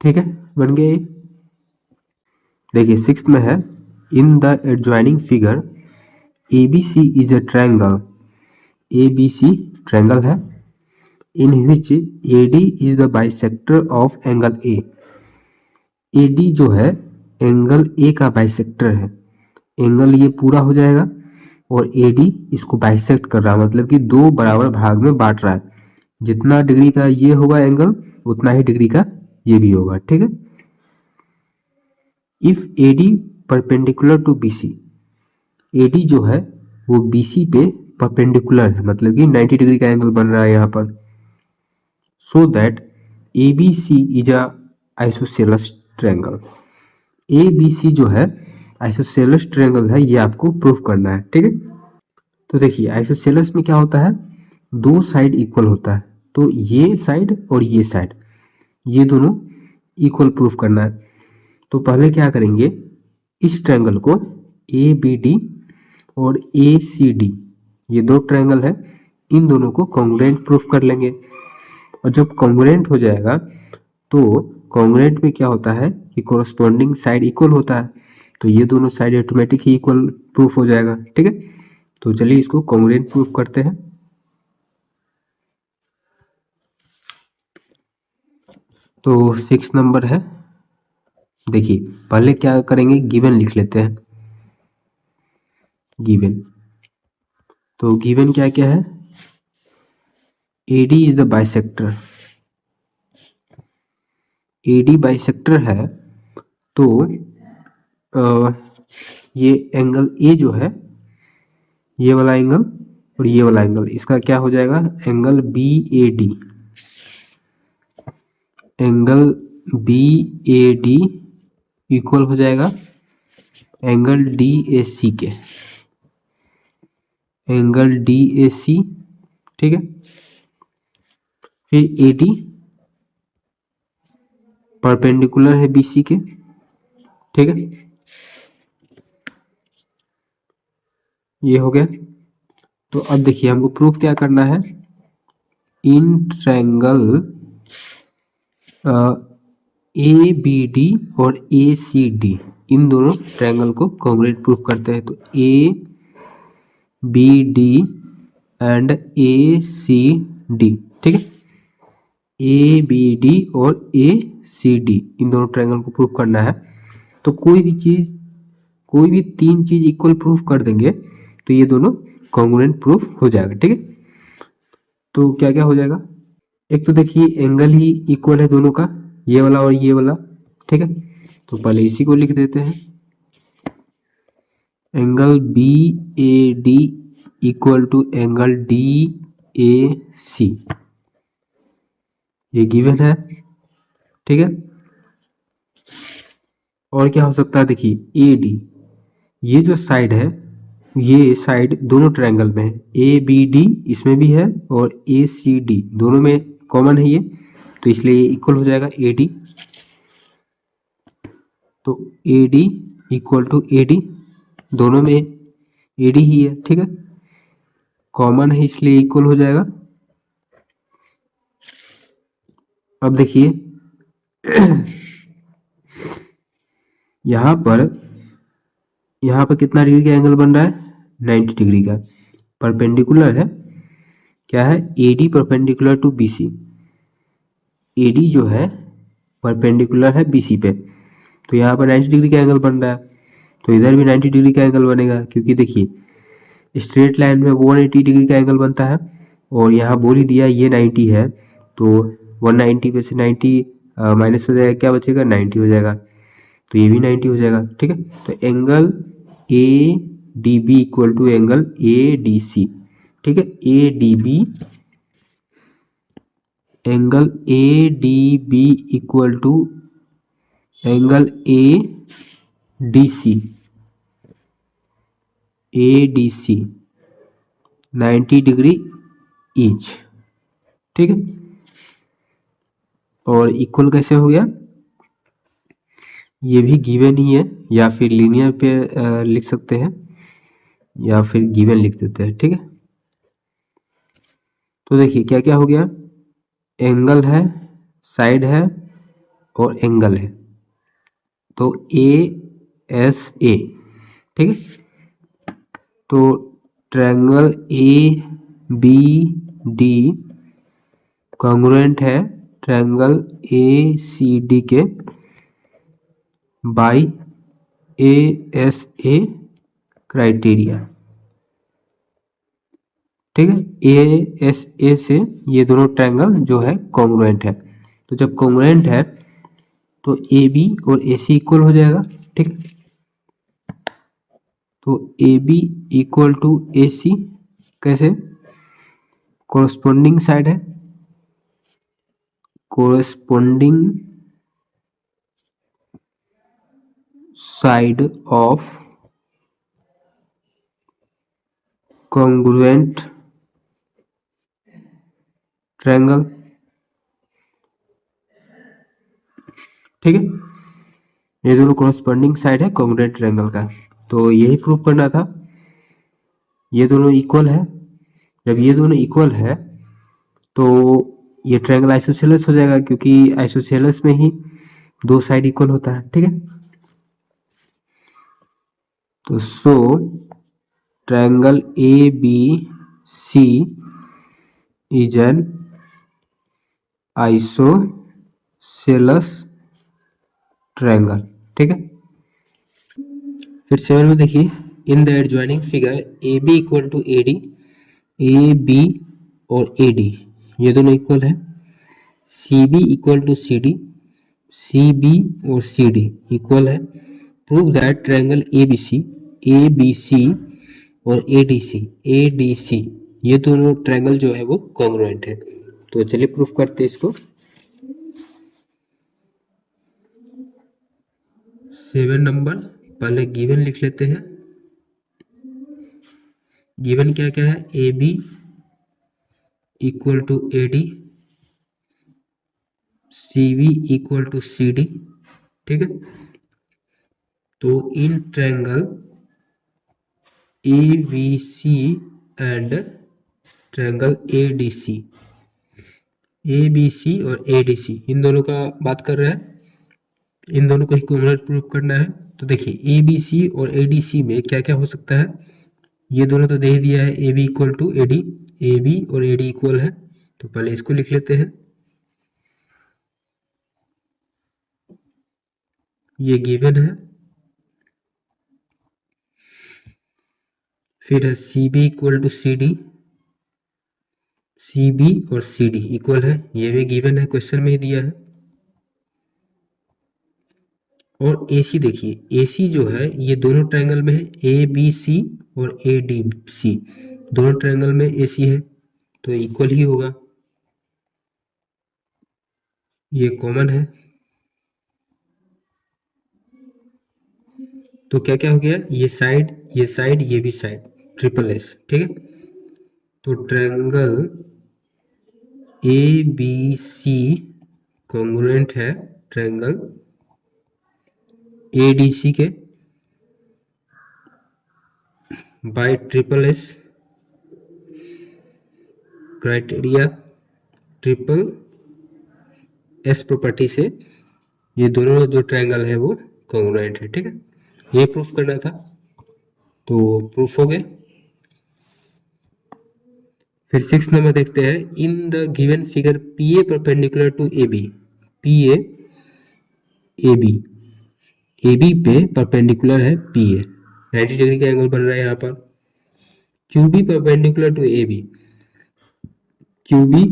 ठीक है, बन गया ये। देखिए सिक्स्थ में है in the adjoining figure A B C is a triangle, A B C triangle है, in which A D is the bisector of angle A, A D जो है एंगल ए का बाइसेक्टर है, एंगल ये पूरा हो जाएगा और ए डी इसको बाइसेक्ट कर रहा है, मतलब कि दो बराबर भाग में बांट रहा है, जितना डिग्री का ये होगा एंगल उतना ही डिग्री का ये भी होगा, ठीक है। If A D perpendicular to B C, A D जो है वो बी सी पे परपेंडिकुलर है, मतलब कि 90 डिग्री का एंगल बन रहा है यहाँ पर, so that A B C is a isosceles triangle, A B C जो है आइसोसेलेस ट्रायंगल है, ये आपको प्रूफ करना है, ठीक है। तो देखिए आइसोसेलेस में क्या होता है, दो साइड इक्वल होता है, तो ये साइड और ये साइड ये दोनों इक्वल प्रूफ करना है। तो पहले क्या करेंगे, इस ट्रायंगल को ए बी डी और ए सी डी ये दो ट्रायंगल है, इन दोनों को कॉन्ग्रुएंट प्रूफ कर लेंगे, और जब कॉन्ग्रुएंट हो जाएगा तो कॉन्ग्रुएंट में क्या होता है कि कोरस्पॉन्डिंग साइड इक्वल होता है, तो ये दोनों साइड ऑटोमेटिक ही इक्वल प्रूफ हो जाएगा, ठीक है। तो चलिए इसको कॉन्ग्रुएंट प्रूफ करते हैं। तो 6 नंबर है, देखिए पहले क्या करेंगे, गिवन लिख लेते हैं, गिवन, तो गिवन क्या क्या है, A D is the bisector, A D bisector है, तो ये एंगल ए जो है ये वाला एंगल और ये वाला एंगल इसका क्या हो जाएगा, angle B A D, angle B A D equal हो जाएगा एंगल डी ए सी के, एंगल डी ए सी, ठीक है। फिर ए डी परपेंडिकुलर है बी सी के, ठीक है, ये हो गया। तो अब देखिए हमको प्रूफ क्या करना है, in triangle A B D और ए सी डी इन दोनों ट्रायंगल को कॉन्ग्रुएंट प्रूफ करते हैं, तो A B D and A C D, ठीक है, ए बी डी और ए सी डी इन दोनों ट्रायंगल को प्रूफ करना है। तो कोई भी तीन चीज इक्वल प्रूफ कर देंगे तो ये दोनों कॉन्ग्रुएंट प्रूफ हो जाएगा, ठीक है। तो क्या क्या हो जाएगा, एक तो देखिए एंगल ही इक्वल है दोनों का, ये वाला और ये वाला, ठीक है। तो पहले इसी को लिख देते हैं, angle B A D equal to angle D A C, ये गिवन है, ठीक है। और क्या हो सकता है, देखिए ए डी, ये जो साइड है, ये साइड दोनों ट्रायंगल में है, ए बी डी इसमें भी है और ए सी डी दोनों में कॉमन है ये, तो इसलिए ये इक्वल हो जाएगा ए डी। तो A D equal to A D, दोनों में ए डी ही है, ठीक है, कॉमन है इसलिए इक्वल हो जाएगा। अब देखिए यहाँ पर कितना डिग्री का एंगल बन रहा है, 90 डिग्री का, परपेंडिकुलर है, क्या है, A D perpendicular to B C, A D जो है परपेंडिकुलर है बी सी पे, तो यहाँ पर 90 डिग्री का एंगल बन रहा है, तो इधर भी 90 डिग्री का एंगल बनेगा, क्योंकि देखिए स्ट्रेट लाइन में 180 डिग्री का एंगल बनता है, और यहाँ बोल ही दिया ये 90 है, तो 190 में से 90 माइनस हो जाएगा, क्या बचेगा, 90 हो जाएगा, तो ये भी 90 हो जाएगा, ठीक है। तो angle A D B equal to angle A D C, ठीक है, A D B, angle A D B equal to angle A D C, A D C 90 degree each, ठीक है। और इक्वल कैसे हो गया, ये भी गिवन ही है, या फिर लीनियर पे लिख सकते हैं, या फिर गिवन लिख देते हैं, ठीक है। तो देखिए क्या क्या हो गया, एंगल है, साइड है और एंगल है, तो ए एस ए, ठीक है। तो triangle A B D congruent है ट्रायंगल ए सी डी के by A S A criteria, ठीक है। ए एस ए से ये दोनों ट्रायंगल जो है कॉन्ग्रुएंट है, तो जब कॉन्ग्रुएंट है तो ए बी और ए सी इक्वल हो जाएगा, ठीक है। तो A B equal to A C कैसे, कोरस्पोंडिंग साइड है, corresponding side of congruent triangle, ठीक है। ये दोनों कोरस्पोंडिंग साइड है कॉन्ग्रुएंट ट्रायंगल का, तो यही प्रूव करना था, ये दोनों इक्वल है। जब ये दोनों इक्वल है तो ये ट्रायंगल आइसोसेलेस हो जाएगा, क्योंकि आइसोसेलेस में ही दो साइड इक्वल होता है, ठीक है। तो so triangle A B C is an isosceles triangle, ठीक है। फिर 7 में देखिए, in the adjoining figure A B equal to A D, A B और ए डी ये दोनों इक्वल है, C B equal to C D, C B और सी डी इक्वल है, prove that triangle A B C और A D C ये दोनों triangle जो है वो कॉन्ग्रुएंट है। तो चलिए प्रूफ करते हैं इसको। 7 नंबर पहले गिवन लिख लेते हैं, गिवन क्या क्या है, A B equal to A D, C B equal to C D, ठीक है। तो in triangle A B C and triangle A D C, A B C और ए डी सी इन दोनों का बात कर रहे हैं, इन दोनों को इक्विवेलेंट प्रूव करना है। तो देखिए ए बी सी और ए डी सी में क्या क्या हो सकता है, ये दोनों तो दे ही दिया है, A B equal to A D, A B और ए डी इक्वल है, तो पहले इसको लिख लेते हैं, ये गिवन है। फिर है C B equal to C D, C B और सी डी इक्वल है, ये भी गिवन है, क्वेश्चन में ही दिया है। और ए सी देखिए, ए सी जो है ये दोनों ट्रायंगल में है, ए बी सी और ए डी सी दोनों ट्रायंगल में ए सी है, तो इक्वल ही होगा, ये कॉमन है। तो क्या क्या हो गया, ये साइड ये साइड ये भी साइड, ट्रिपल एस, ठीक है। तो triangle A B C congruent है ट्रायंगल ए डी सी के by triple S criteria, triple S property से ये दोनों जो ट्रायंगल है वो कॉन्ग्रुएंट है, ठीक है। ये प्रूफ करना था, तो प्रूफ हो गया। फिर 6 नंबर देखते हैं, in the given figure P A perpendicular to A B, P A B पे परपेंडिकुलर है पी ए, 90 डिग्री का एंगल बन रहा है यहाँ पर। Q B perpendicular to A B, Q B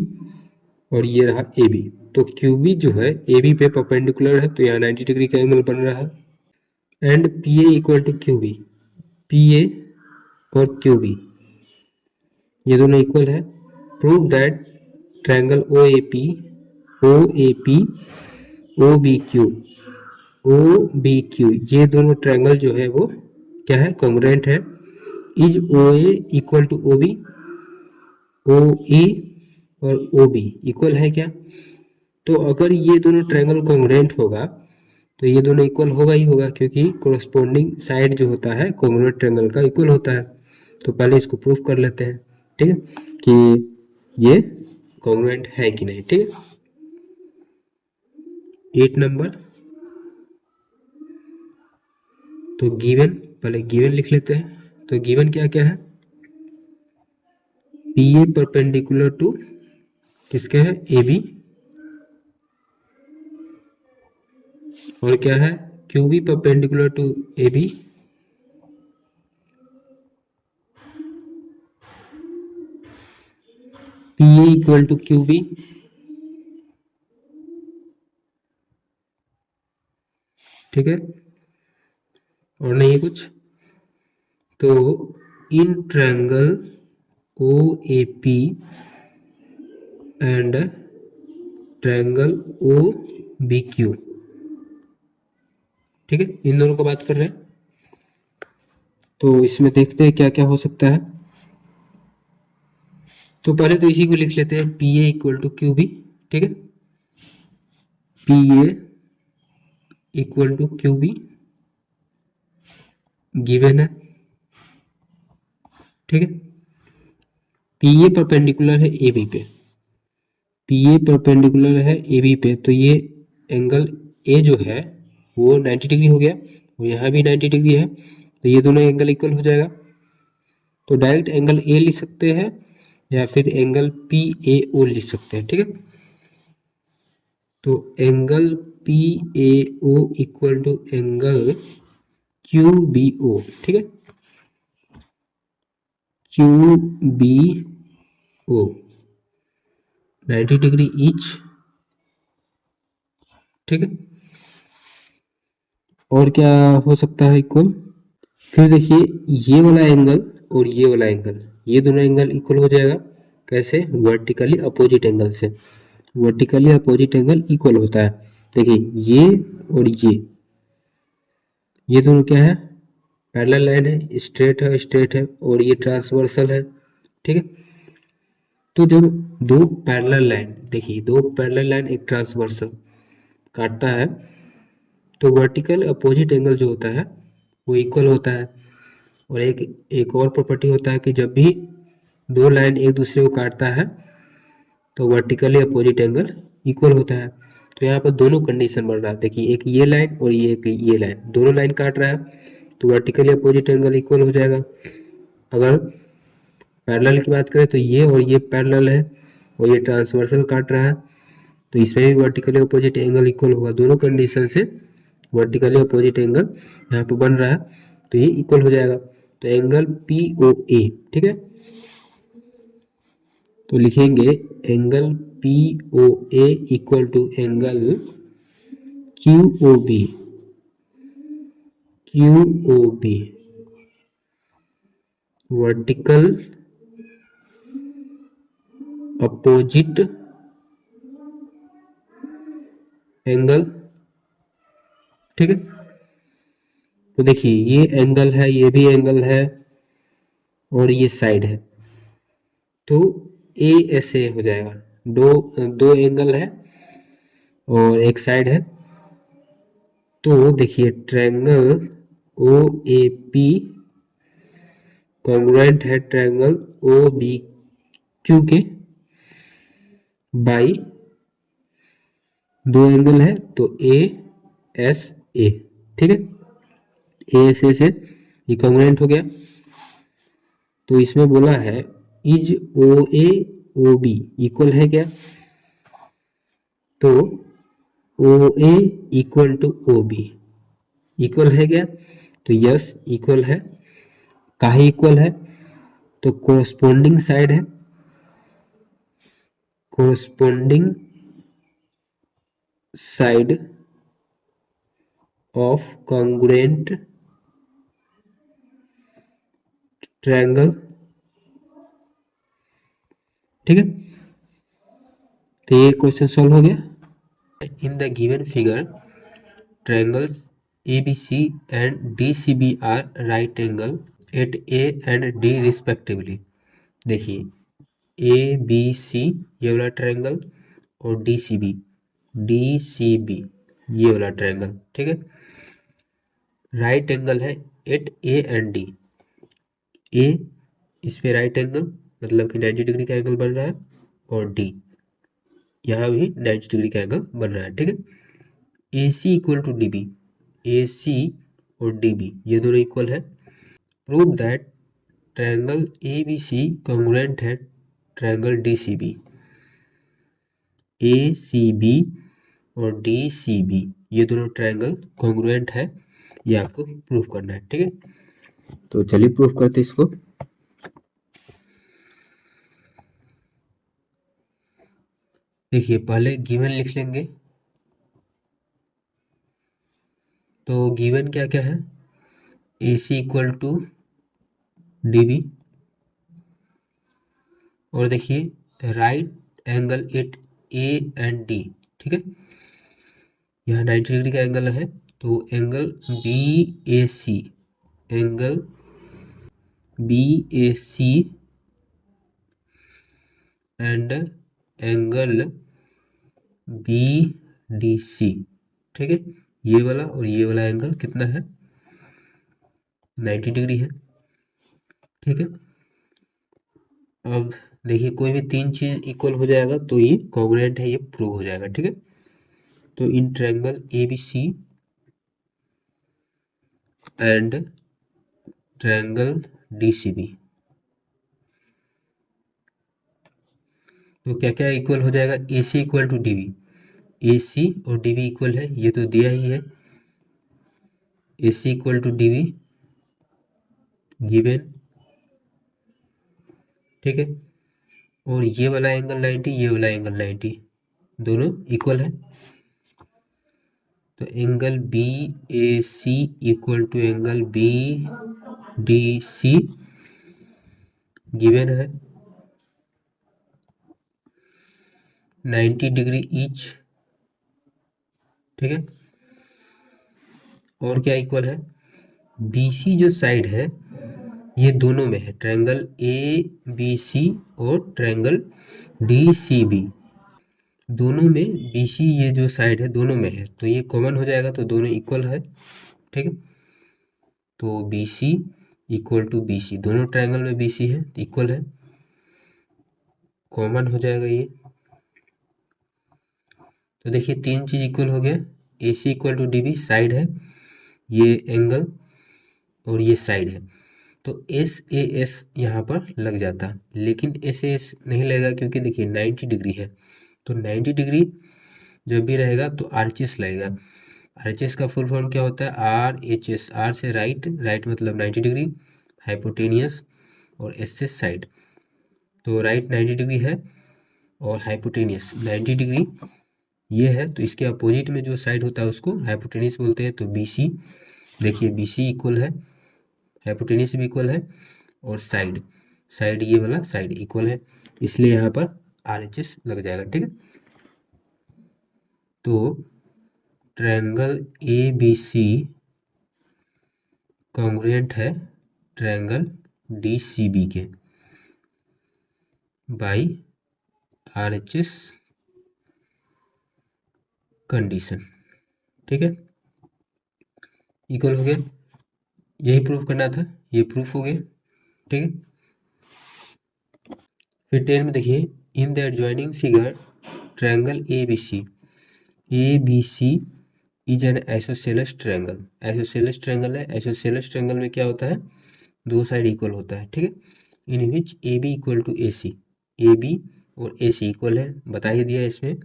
और ये रहा ए बी, तो क्यू बी जो है ए बी पे परपेंडिकुलर है, तो यहाँ 90 डिग्री का एंगल बन रहा है। And P A equal to Q B, P A और क्यू बी ये दोनों इक्वल है। Prove that triangle O A P O B Q ये दोनों ट्रायंगल जो है वो क्या है, कॉन्ग्रुएंट है। Is O A equal to O B, O A और ओ बी इक्वल है क्या। तो अगर ये दोनों ट्रायंगल कॉन्ग्रुएंट होगा तो ये दोनों इक्वल होगा ही होगा, क्योंकि कोरस्पोंडिंग साइड जो होता है कॉन्ग्रुएंट ट्रायंगल का इक्वल होता है। तो पहले इसको प्रूफ कर लेते हैं, ठीक है, कि ये कॉन्ग्रुएंट है कि नहीं, ठीक है। 8 नंबर, तो गिवन, पहले गिवन लिख लेते हैं। तो गिवन क्या क्या है, पी ए परपेंडिकुलर टू किसके है, ए बी, और क्या है, Q B perpendicular to A B, P A equal to Q B, ठीक है, और नहीं है कुछ। तो in triangle O A P and triangle O B Q, ठीक है, इन दोनों को बात कर रहे हैं। तो इसमें देखते हैं क्या क्या हो सकता है। तो पहले तो इसी को लिख लेते हैं, P A equal to Q B, ठीक है, P A equal to Q B given है, ठीक है। पी ए परपेंडिकुलर है ए बी पे, पी ए परपेंडिकुलर है ए बी पे, तो ये एंगल ए जो है वो 90 डिग्री हो गया, और यहाँ भी 90 डिग्री है, तो ये दोनों एंगल इक्वल हो जाएगा। तो डायरेक्ट एंगल ए लिख सकते हैं या फिर एंगल पी ए ओ लिख सकते हैं, ठीक है। तो angle P A O equal to angle Q B O, ठीक है, Q B O 90 degree each, ठीक है। और क्या हो सकता है इक्वल, फिर देखिए ये वाला एंगल और ये वाला एंगल, ये दोनों एंगल इक्वल हो जाएगा, कैसे, वर्टिकली अपोजिट एंगल से। वर्टिकली अपोजिट एंगल इक्वल होता है, देखिए ये और ये दोनों क्या है, पैरेलल लाइन है, स्ट्रेट है, और ये ट्रांसवर्सल है, ठीक है। तो जब दो पैरेलल लाइन, देखिए दो पैरेलल लाइन एक ट्रांसवर्सल काटता है, तो वर्टिकल अपोजिट एंगल जो होता है वो इक्वल होता है। और एक और प्रॉपर्टी होता है कि जब भी दो लाइन एक दूसरे को काटता है तो वर्टिकली अपोजिट एंगल इक्वल होता है। तो यहाँ पर दोनों कंडीशन बन रहा है, देखिए एक ये लाइन और ये लाइन, दोनों लाइन काट रहा है, तो वर्टिकली अपोजिट एंगल इक्वल हो जाएगा। अगर पैरेलल की बात करें तो ये और ये पैरेलल है और ये ट्रांसवर्सल काट रहा है, तो इसमें भी वर्टिकली अपोजिट एंगल इक्वल होगा। दोनों कंडीशन से वर्टिकली अपोजिट एंगल यहाँ पे बन रहा है, तो ये इक्वल हो जाएगा। तो एंगल पी ओ ए, ठीक है, तो लिखेंगे angle P O A equal to angle Q O B vertical opposite angle, ठीक है। तो देखिए ये एंगल है, ये भी एंगल है और ये साइड है, तो ए एस ए हो जाएगा। दो दो एंगल है और एक साइड है, तो देखिए triangle O A P congruent है ट्रायंगल ओ बी क्यू के बाई दो एंगल है तो ए एस ए। ठीक है, ए एस ए से ये कॉन्ग्रुएंट हो गया। तो इसमें बोला है is O A O B equal है क्या, तो O A equal to O B equal है क्या, तो यस इक्वल है। काहे इक्वल है, तो कोरस्पोंडिंग साइड है, corresponding side of congruent triangle. ठीक है, तो ये क्वेश्चन सॉल्व हो गया। इन the given figure triangles ABC and DCB are right angle at A and D respectively। देखिए ए बी सी ये वाला ट्रायंगल और डी सी बी ये वाला ट्रायंगल। ठीक है, राइट एंगल है एट ए एंड डी। ए इस पे राइट एंगल मतलब कि 90 डिग्री का एंगल बन रहा है और डी यहाँ भी 90 डिग्री का एंगल बन रहा है। ठीक है, A C equal to D B, A C और डी बी ये दोनों इक्वल है। Prove that triangle A B C congruent है triangle D C B. A C B और डी सी बी ये दोनों ट्रायंगल कॉन्ग्रुएंट है, ये आपको प्रूव करना है। ठीक है, तो चलिए प्रूव करते हैं इसको। देखिए पहले गिवन लिख लेंगे, तो गिवन क्या क्या है, A C equal to D B और देखिए right angle at A and D. ठीक है, यहाँ 90 डिग्री का एंगल है तो angle B A C, angle B A C and angle B D C. ठीक है, ये वाला और ये वाला एंगल कितना है, 90 डिग्री है। ठीक है, अब देखिए कोई भी तीन चीज इक्वल हो जाएगा तो ये कॉन्ग्रुएंट है, ये प्रूव हो जाएगा। ठीक है, तो in triangle A B C and triangle D C B तो क्या क्या इक्वल हो जाएगा, A C equal to D B, A C और डी बी इक्वल है ये तो दिया ही है। A C equal to D B given. ठीक है, और ये वाला एंगल 90, ये वाला एंगल 90 दोनों इक्वल है, तो angle B A C equal to angle B D C given है 90 डिग्री ईच। ठीक है, और क्या इक्वल है, बी सी जो साइड है ये दोनों में है, ट्रायंगल ए बी सी और ट्रायंगल डी सी बी दोनों में बी सी ये जो साइड है दोनों में है, तो ये कॉमन हो जाएगा तो दोनों इक्वल है। ठीक है, तो B C equal to B C, दोनों ट्रायंगल में बी सी है तो इक्वल है, कॉमन हो जाएगा ये। तो देखिए तीन चीज इक्वल हो गया, A C equal to D B side है, ये एंगल और ये साइड है, तो एस ए एस यहाँ पर लग जाता, लेकिन एस ए एस नहीं लगेगा क्योंकि देखिए 90 डिग्री है, तो 90 डिग्री जब भी रहेगा तो आर एच एस लगेगा। आर एच एस का फुल फॉर्म क्या होता है, आर एच एस, आर से राइट, राइट मतलब 90 डिग्री, हाइपोटेनियस और एस से साइड, तो राइट 90 डिग्री है और हाइपोटेनियस 90 डिग्री ये है, तो इसके अपोजिट में जो साइड होता है उसको हाइपोटेनियस बोलते हैं। तो बी सी, देखिए बी सी इक्वल है, हाइपोटेनियस भी इक्वल है और साइड, साइड ये वाला साइड इक्वल है, इसलिए यहाँ पर आर एच एस लग जाएगा। ठीक है, तो triangle A B C congruent है ट्रायंगल डी सी बी के बाई RHS कंडीशन। ठीक है, इक्वल हो गया, यही प्रूफ करना था, ये प्रूफ हो गया। ठीक है, फिर 10 में देखिए, in the adjoining figure triangle A B C is an isosceles triangle. Isosceles triangle है, आइसोसेलेस ट्रायंगल में क्या होता है, दो साइड इक्वल होता है। ठीक है, in which A B equal to A C, A B और ए सी इक्वल है, बता ही दिया इसमें।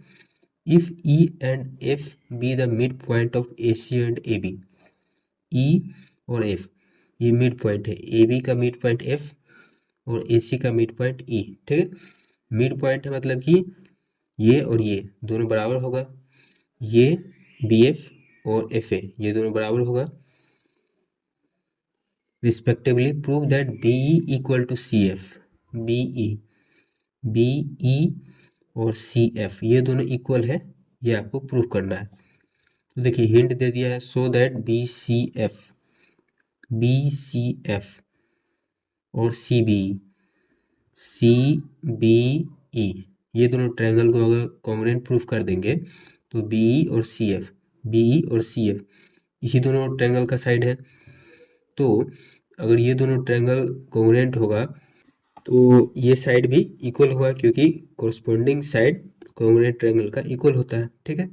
If E and F be the mid point of A C and A B, E और एफ ये मिड पॉइंट है, A B का मिड पॉइंट एफ और ए सी का मिड पॉइंट ई। ठीक है, मिड पॉइंट है मतलब कि ये और ये दोनों बराबर होगा, ये बी एफ और एफ ए ये दोनों बराबर होगा respectively. Prove that B E equal to C F, B E और सी एफ ये दोनों इक्वल है, ये आपको प्रूव करना है। तो देखिए हिंट दे दिया है, so that B C F और सी बी ई ये दोनों ट्रायंगल को अगर कॉन्ग्रुएंट प्रूफ कर देंगे तो बी ई और सी एफ इसी दोनों ट्रायंगल का साइड है। तो अगर ये दोनों ट्रायंगल कॉन्ग्रुएंट होगा तो ये साइड भी इक्वल होगा, क्योंकि कोरस्पोंडिंग साइड कॉन्ग्रुएंट ट्रायंगल का इक्वल होता है। ठीक है,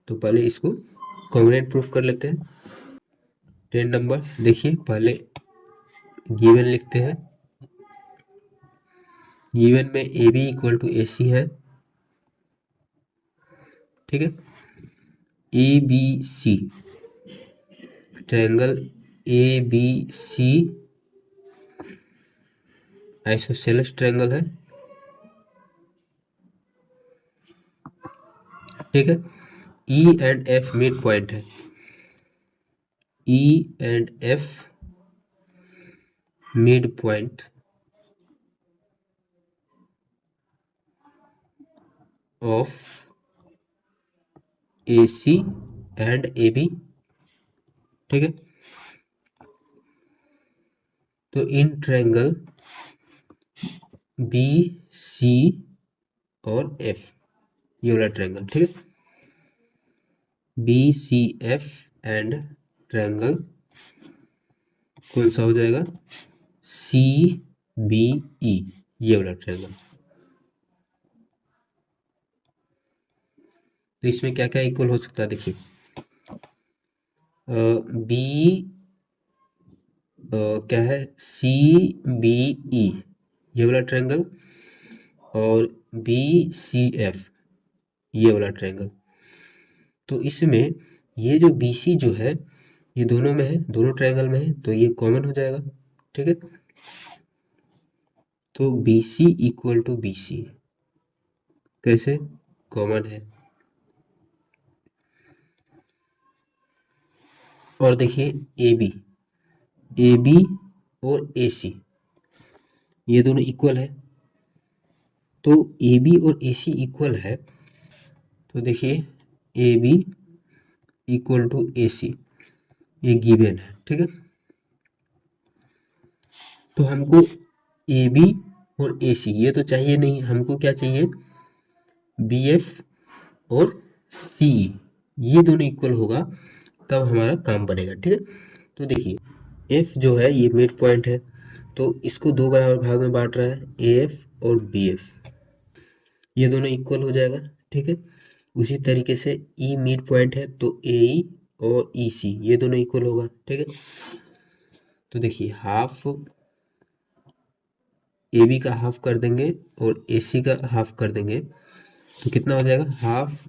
तो पहले इसको कॉन्ग्रुएंट प्रूफ कर लेते हैं। 10 नंबर देखिए, पहले गिवन लिखते हैं। गिवन में A B equal to A C है। ठीक है, A B C triangle A B C isosceles triangle है। ठीक है, E and F mid point है, E and F mid point of A C and A B. ठीक है, तो इन ट्रायंगल बी सी और एफ ये वाला ट्रायंगल। ठीक है, B C F and triangle कौन सा हो जाएगा, सी बी ई ये वाला ट्रायंगल। तो इसमें क्या क्या इक्वल हो सकता है, देखिए बी क्या है, सी बी ई ये वाला ट्रायंगल और बी सी एफ ये वाला ट्रायंगल। तो इसमें ये जो बी सी जो है ये दोनों में है, दोनों ट्रायंगल में है, तो ये कॉमन हो जाएगा। ठीक है, तो B C equal to B C कैसे कॉमन है। और देखिए ए बी और ए सी ये दोनों इक्वल है, तो ए बी और ए सी इक्वल है, तो देखिए ए B equal to A C ये गिवन है। ठीक है, तो हमको ए बी और ए सी ये तो चाहिए नहीं, हमको क्या चाहिए, बी एफ और सी ये दोनों इक्वल होगा तब हमारा काम बनेगा। ठीक है, तो देखिए एफ जो है ये मिड पॉइंट है, तो इसको दो बराबर भाग में बांट रहा है, ए एफ और बी एफ ये दोनों इक्वल हो जाएगा। ठीक है, उसी तरीके से ई मिड पॉइंट है, तो ए ई और ई सी ये दोनों इक्वल होगा। ठीक है, तो देखिए हाफ ए बी का हाफ कर देंगे और ए सी का हाफ कर देंगे, तो कितना हो जाएगा, हाफ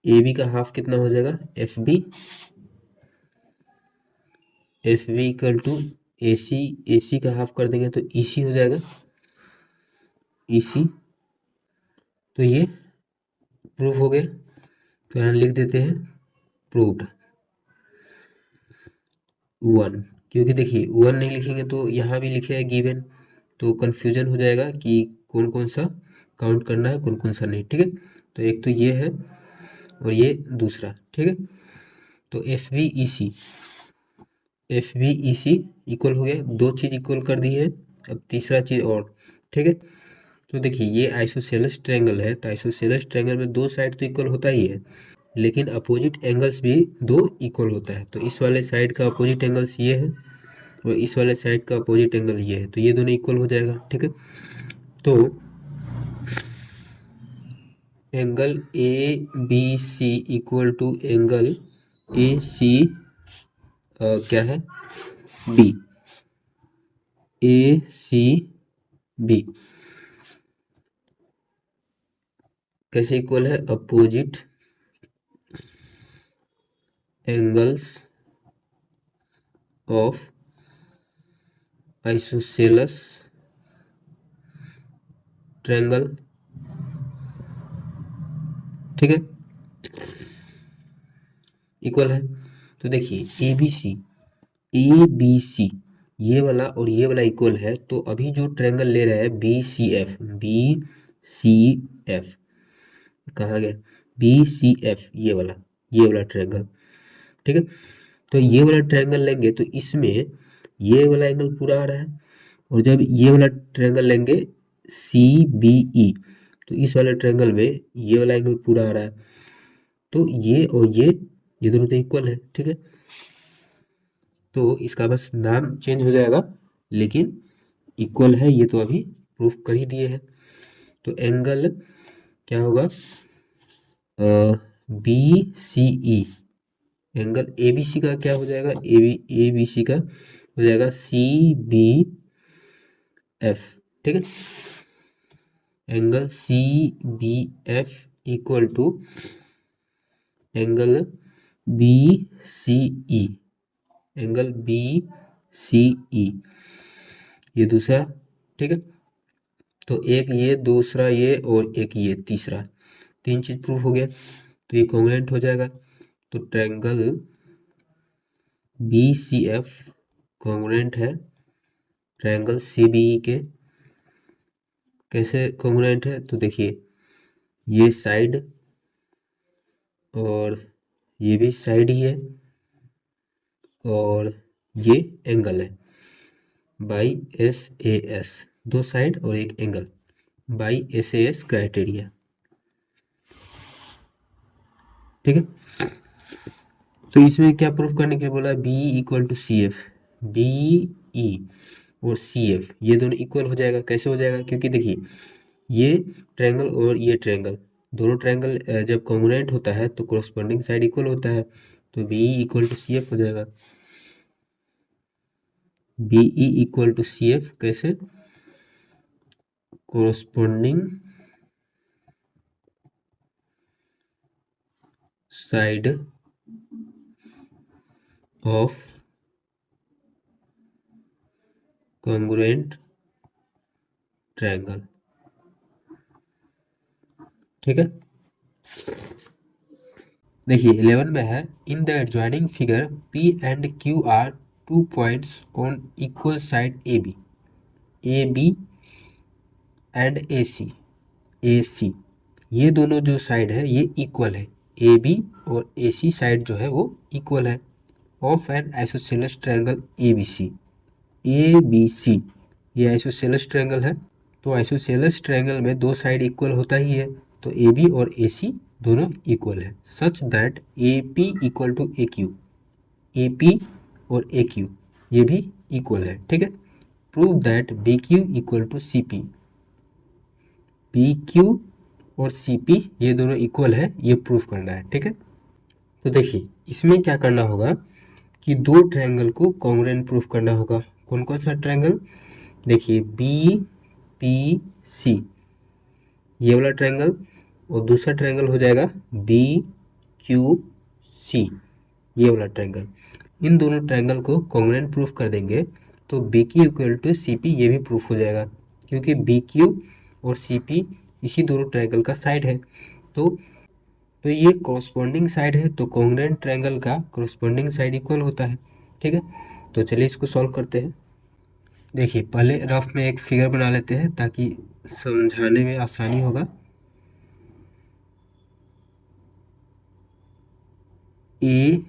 ए बी का हाफ कितना हो जाएगा, F B equal to A सी का हाफ कर देंगे तो ई सी हो जाएगा, ई सी। तो ये प्रूफ हो गया, तो यहाँ लिख देते हैं प्रूव्ड 1, क्योंकि देखिए 1 नहीं लिखेंगे तो यहाँ भी लिखेगा गिवन, तो कन्फ्यूजन हो जाएगा कि कौन कौन सा काउंट करना है कौन कौन सा नहीं। ठीक है, तो एक तो ये है और ये दूसरा। ठीक है, तो F V E C F B E C equal हो गया, दो चीज़ इक्वल कर दी है। अब तीसरा चीज़ और, ठीक है। तो देखिए ये आइसोसेलेस ट्रायंगल है, तो आइसोसेलेस ट्रायंगल में दो साइड तो इक्वल होता ही है, लेकिन अपोजिट एंगल्स भी दो इक्वल होता है। तो इस वाले साइड का अपोजिट एंगल्स ये है और इस वाले साइड का अपोजिट एंगल ये है, तो ये दोनों इक्वल हो जाएगा, ठीक है। तो angle A B C equal to angle A C क्या है, बी, ए सी बी कैसे इक्वल है, opposite angles of isosceles triangle, ठीक है, इक्वल है। तो देखिए ए बी सी ये वाला और ये वाला इक्वल है, तो अभी जो ट्रायंगल ले रहा है बी सी एफ कहाँ गया, बी सी एफ ये वाला ट्रायंगल, ठीक है। तो ये वाला ट्रायंगल लेंगे तो इसमें ये वाला एंगल पूरा आ रहा है, और जब ये वाला ट्रायंगल लेंगे सी बी ई, तो इस वाले ट्रायंगल में ये वाला एंगल पूरा आ रहा है, तो ये और ये दोनों तो इक्वल है, ठीक है। तो इसका बस नाम चेंज हो जाएगा, लेकिन इक्वल है, ये तो अभी प्रूफ कर ही दिए हैं। तो एंगल क्या होगा, B C E, angle A B C का क्या हो जाएगा, ए बी सी का हो जाएगा सी बी एफ, ठीक है। Angle C B F equal to angle B C E, angle B C E, ये दूसरा, ठीक है। तो एक ये, दूसरा ये और एक ये तीसरा, तीन चीज प्रूफ हो गया, तो ये कॉन्ग्रुएंट हो जाएगा। तो triangle B C F congruent है ट्रायंगल सी बी ई के। कैसे कॉन्ग्रुएंट है, तो देखिए ये साइड और ये भी साइड ही है, और ये एंगल है बाई एस ए एस, दो साइड और एक angle by S A S criteria, ठीक है। तो इसमें क्या प्रूफ करने के लिए बोला, B equal to C F, B E और सी एफ ये दोनों इक्वल हो जाएगा। कैसे हो जाएगा, क्योंकि देखिए ये ट्रायंगल और ये ट्रायंगल, दोनों ट्रायंगल जब कॉन्ग्रुएंट होता है तो कोरस्पॉन्डिंग साइड इक्वल होता है, तो B equal to C F हो जाएगा। B E equal to C F कैसे, corresponding side of congruent triangle, ठीक है। देखिए 11 में है, in the adjoining figure P and Q are 2 points on equal side A B and A C ये दोनों जो साइड है ये इक्वल है, ए बी और ए सी साइड जो है वो इक्वल है of an isosceles triangle A B C ये आइसोसेलेस ट्रायंगल है। तो आइसोसेलेस ट्रायंगल में दो साइड इक्वल होता ही है, तो ए बी और ए सी दोनों इक्वल है, such that A P equal to A Q, A P और ए क्यू ये भी इक्वल है, ठीक है। Prove that B Q equal to C P, P Q और सी पी ये दोनों इक्वल है, ये प्रूफ करना है, ठीक है। तो देखिए इसमें क्या करना होगा कि दो ट्रायंगल को कॉन्ग्रुएंट प्रूफ करना होगा। कौन कौन सा ट्रायंगल, देखिए बी पी सी ये वाला ट्रायंगल, और दूसरा ट्रायंगल हो जाएगा बी क्यू सी ये वाला ट्रायंगल। इन दोनों ट्रायंगल को कॉन्ग्रुएंट प्रूफ कर देंगे तो B Q equal to C P ये भी प्रूफ हो जाएगा, क्योंकि बी क्यू और सी पी इसी दोनों ट्रायंगल का साइड है। तो ये कॉरस्पॉन्डिंग साइड है, तो कॉन्ग्रुएंट ट्रायंगल का कॉरस्पॉन्डिंग साइड इक्वल होता है, ठीक है। तो चलिए इसको सॉल्व करते हैं। देखिए पहले रफ में एक फिगर बना लेते हैं ताकि समझाने में आसानी होगा। ए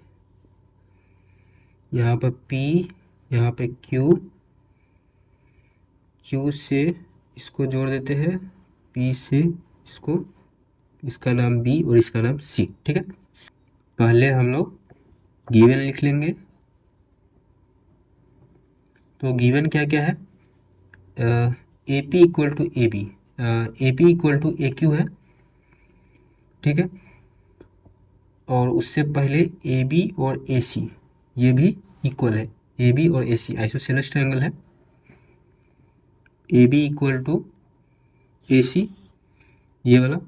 यहाँ पर P, यहाँ पे Q, Q से इसको जोड़ देते हैं, P से इसको, इसका नाम B और इसका नाम C। ठीक है, पहले हम लोग गिवन लिख लेंगे। तो गिवन क्या क्या है, A P equal to A B, A P equal to A Q है। ठीक है, और उससे पहले ए बी और ए सी ये भी इक्वल है, ए बी और ए सी आइसोसेलेस ट्रायंगल है। A B equal to A C ये वाला,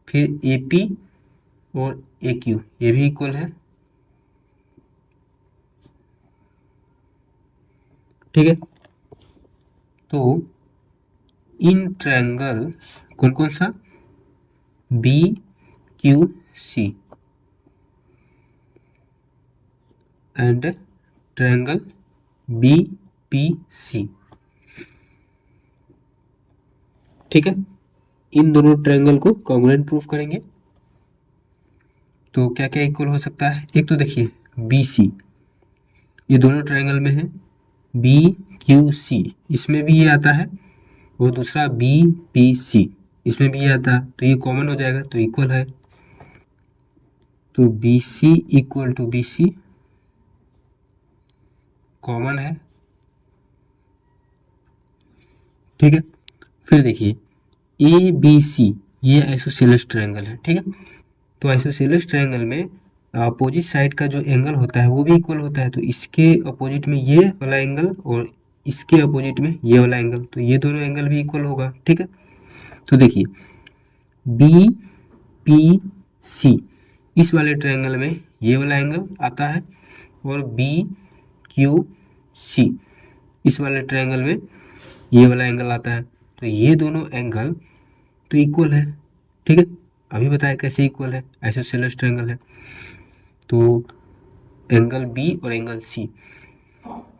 फिर ए पी और ए क्यू ये भी इक्वल है। ठीक है, तो इन ट्रायंगल कौन कौन सा, B Q C and triangle B P C. ठीक है, इन दोनों ट्रायंगल को कॉन्ग्रुएंट प्रूफ करेंगे। तो क्या क्या इक्वल हो सकता है, एक तो देखिए बी सी, ये दोनों ट्रायंगल में है, बी क्यू सी इसमें भी ये आता है, और दूसरा बी पी सी इसमें भी ये आता है, तो ये कॉमन हो जाएगा तो इक्वल है। तो B C equal to B C common है। ठीक है, फिर देखिए ए बी सी ये आइसोसेलेस ट्रायंगल है। ठीक है, तो आइसोसेलेस ट्रायंगल में अपोजिट साइड का जो एंगल होता है वो भी इक्वल होता है, तो इसके अपोजिट में ये वाला एंगल और इसके अपोजिट में ये वाला एंगल, तो ये दोनों एंगल भी इक्वल होगा। ठीक है, तो देखिए बी पी सी इस वाले ट्रायंगल में ये वाला एंगल आता है, और बी क्यू सी इस वाले ट्रायंगल में ये वाला एंगल आता है, तो ये दोनों एंगल तो इक्वल है। ठीक है, अभी बताया कैसे इक्वल है, आइसोसेलेस ट्रायंगल है। तो एंगल बी और एंगल सी,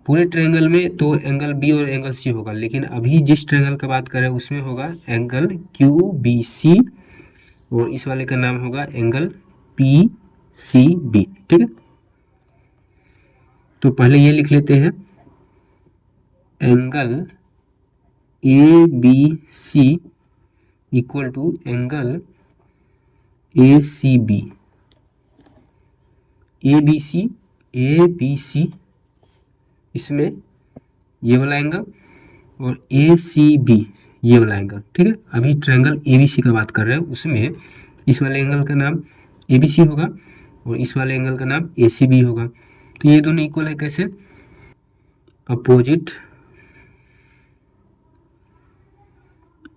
पूरे ट्रायंगल में तो एंगल बी और एंगल सी होगा, लेकिन अभी जिस ट्रायंगल का बात कर रहे हैं उसमें होगा एंगल क्यू बी सी, और इस वाले का नाम होगा एंगल पी सी बी। ठीक है, तो पहले ये लिख लेते हैं, angle A B C equal to angle A C B, A B C इसमें ये वाला एंगल, और ए सी बी ये वाला एंगल। ठीक है, अभी ट्रायंगल ए बी सी का बात कर रहे हैं, उसमें इस वाले एंगल का नाम ए बी सी होगा और इस वाले एंगल का नाम ए सी बी होगा। तो ये दोनों इक्वल है कैसे, opposite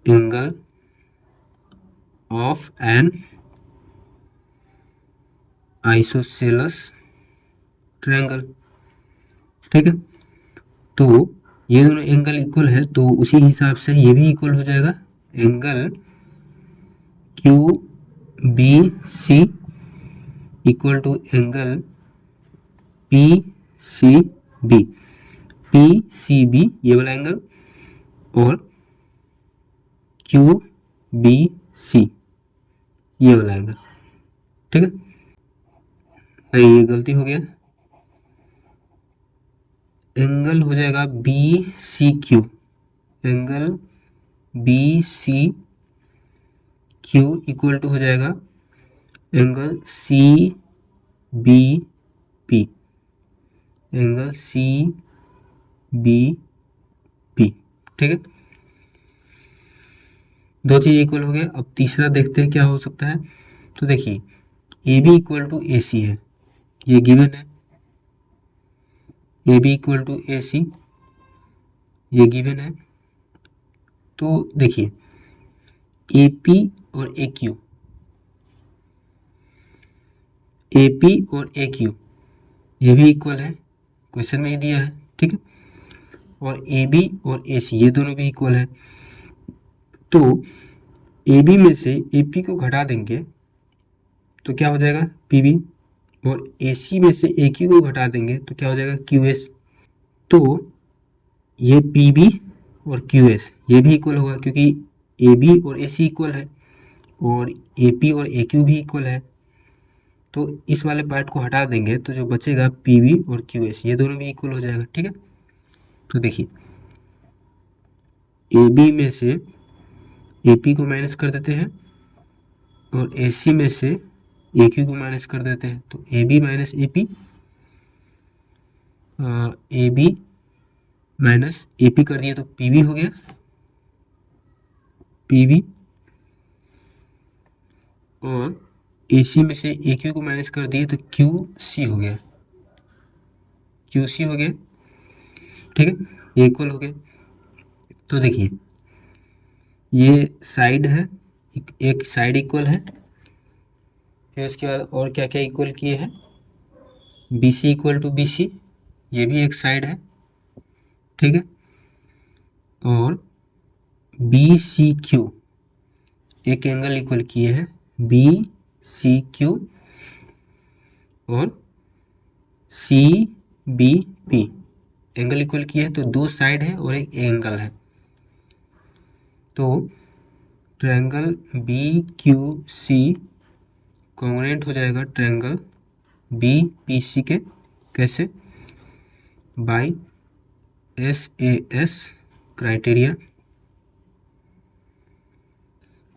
angle of an isosceles triangle. ठीक है, तो ये दोनों एंगल इक्वल है, तो उसी हिसाब से ये भी इक्वल हो जाएगा, angle Q B C equal to angle P C B, P C B ये वाला एंगल और क्यू बी सी ये वाला एंगल। ठीक है, नहीं ये गलती हो गया, एंगल हो जाएगा B C Q, angle B C Q equal to हो जाएगा angle C B P, angle C B P. ठीक है, दो चीज़ इक्वल हो गया। अब तीसरा देखते हैं क्या हो सकता है। तो देखिए ए B equal to A C है, ये गिवन है, A B equal to A C ये गिवन है। तो देखिए ए पी और ए क्यू, ए पी और ए क्यू ये भी इक्वल है, क्वेश्चन में ही दिया है। ठीक है, और ए बी और ए सी ये दोनों भी इक्वल है, तो ए बी में से ए पी को घटा देंगे तो क्या हो जाएगा पी बी, और ए सी में से ए क्यू को घटा देंगे तो क्या हो जाएगा क्यू एस। तो ये पी बी और क्यू एस ये भी इक्वल होगा, क्योंकि ए बी और ए सी इक्वल है और ए पी और ए क्यू भी इक्वल है। तो इस वाले पार्ट को हटा देंगे तो जो बचेगा पी वी और क्यू एस, ये दोनों भी इक्वल हो जाएगा। ठीक है, तो देखिए ए बी में से ए पी को माइनस कर देते हैं और ए सी में से ए क्यू को माइनस कर देते हैं, तो A B minus A P, A B minus A P कर दिए तो पी बी हो गया, पी बी, और ए सी में से ए क्यू को माइनस कर दिए तो क्यू सी हो गया, क्यू सी हो गया। ठीक है, ये इक्वल हो गया। तो देखिए ये साइड है, एक साइड इक्वल है, फिर उसके बाद और क्या क्या इक्वल किए हैं, B C equal to B C, ये भी एक साइड है। ठीक है, और बी सी क्यू एक एंगल इक्वल किए हैं, बी सी क्यू और C B P angle equal किए हैं, तो दो साइड है और एक एंगल है। तो triangle B Q C congruent हो जाएगा ट्रायंगल बी पी सी के, कैसे, by S A S criteria.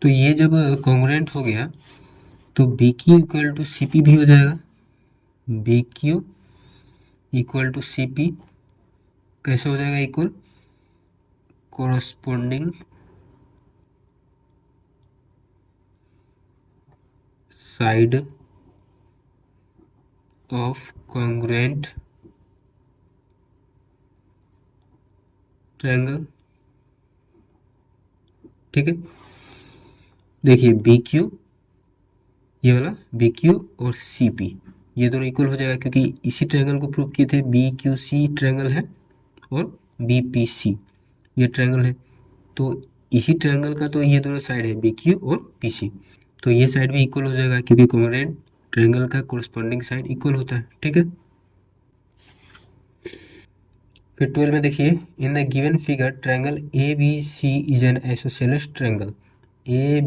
तो ये जब कॉन्ग्रुएंट हो गया तो B Q equal to C P भी हो जाएगा, B Q equal to C P कैसे हो जाएगा, equal corresponding side of congruent triangle. ठीक है, देखिए बी क्यू, ये वाला बी क्यू और सी पी ये दोनों इक्वल हो जाएगा, क्योंकि इसी ट्रायंगल को प्रूव किए थे, बी क्यू सी ट्रायंगल है और बी पी सी ये ट्रायंगल है। तो इसी ट्रायंगल का तो ये दोनों साइड है बी क्यू और पी सी, तो ये साइड भी इक्वल हो जाएगा क्योंकि कॉन्ग्रुएंट ट्रायंगल का कोरस्पोंडिंग साइड इक्वल होता है। ठीक है, फिर 12 में देखिए, in the given figure triangle A B C is an isosceles triangle, A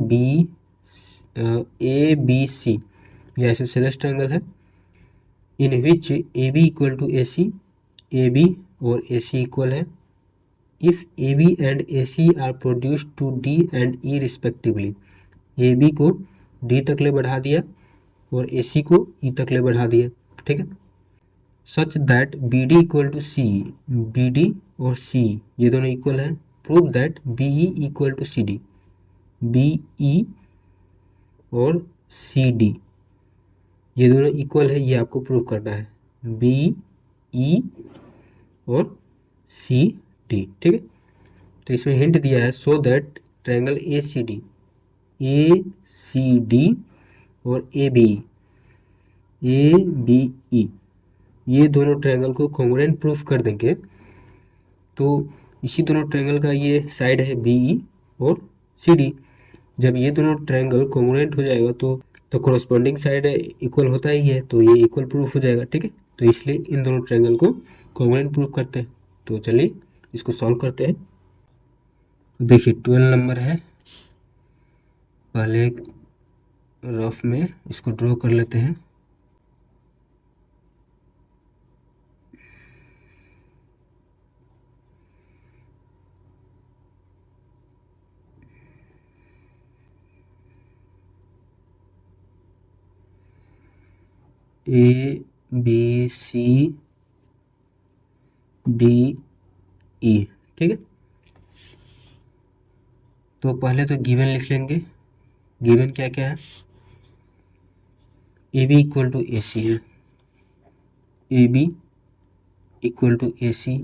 B C ये आइसोसेलेस ट्रायंगल है, in which A B equal to A C, A B और ए सी इक्वल है, if A B and A C are produced to D and E respectively, A B को D तक ले बढ़ा दिया और A सी को ई तक ले बढ़ा दिया। ठीक है, such that B D equal to C, B D और सी ये दोनों इक्वल है, prove that B E equal to C D, B E और सी डी ये दोनों इक्वल है, ये आपको प्रूव करना है, बी ई और सी डी। ठीक है, तो इसमें हिंट दिया है, so that triangle A C D और ए बी ई ये दोनों ट्रायंगल को कॉन्ग्रुएंट प्रूफ कर देंगे, तो इसी दोनों ट्रायंगल का ये साइड है बी ई और सी डी, जब ये दोनों ट्रायंगल कॉन्ग्रुएंट हो जाएगा तो कोरस्पोंडिंग साइड इक्वल होता ही है, तो ये इक्वल प्रूफ हो जाएगा। ठीक है, तो इसलिए इन दोनों ट्रायंगल को कॉन्ग्रुएंट प्रूफ करते हैं। तो चलिए इसको सॉल्व करते हैं। तो देखिए 12 नंबर है, पहले रफ में इसको ड्रॉ कर लेते हैं। A B C D E. ठीक है, तो पहले तो गिवन लिख लेंगे, गिवन क्या क्या है, A B equal to A C है, A B equal to A C,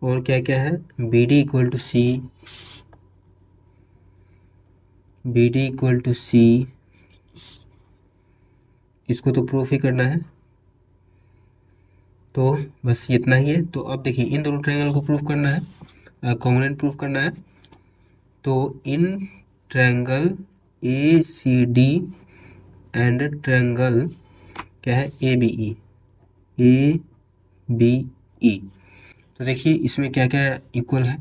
और क्या क्या है, B D equal to C, B D equal to C, इसको तो प्रूफ ही करना है, तो बस इतना ही है। तो अब देखिए इन दोनों ट्रायंगल को प्रूफ करना है, कॉन्ग्रुएंट प्रूफ करना है, तो in triangle A C D and triangle क्या है ए बी ई, तो देखिए इसमें क्या क्या इक्वल है,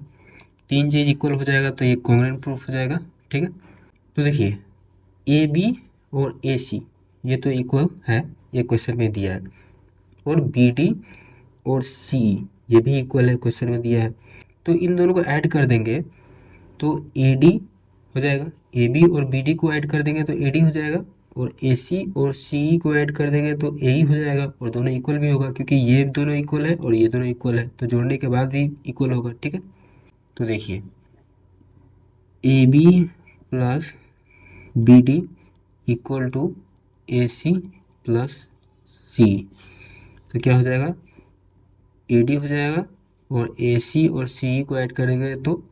तीन चीज़ इक्वल हो जाएगा तो ये कॉन्ग्रुएंट प्रूफ हो जाएगा। ठीक है, तो देखिए ए बी और AC ये तो इक्वल है, ये क्वेश्चन में दिया है, और BD और CE ये भी इक्वल है, क्वेश्चन में दिया है। तो इन दोनों को ऐड कर देंगे तो AD हो जाएगा, AB और BD को ऐड कर देंगे तो AD हो जाएगा, और AC और CE को ऐड कर देंगे तो AE हो जाएगा, और दोनों इक्वल भी होगा क्योंकि ये दोनों इक्वल है और ये दोनों इक्वल है, तो जोड़ने के बाद भी इक्वल होगा। ठीक है, तो देखिए AB plus BD equal to AC plus CE, तो क्या हो जाएगा, AD हो जाएगा, और AC और CE को ऐड करेंगे तो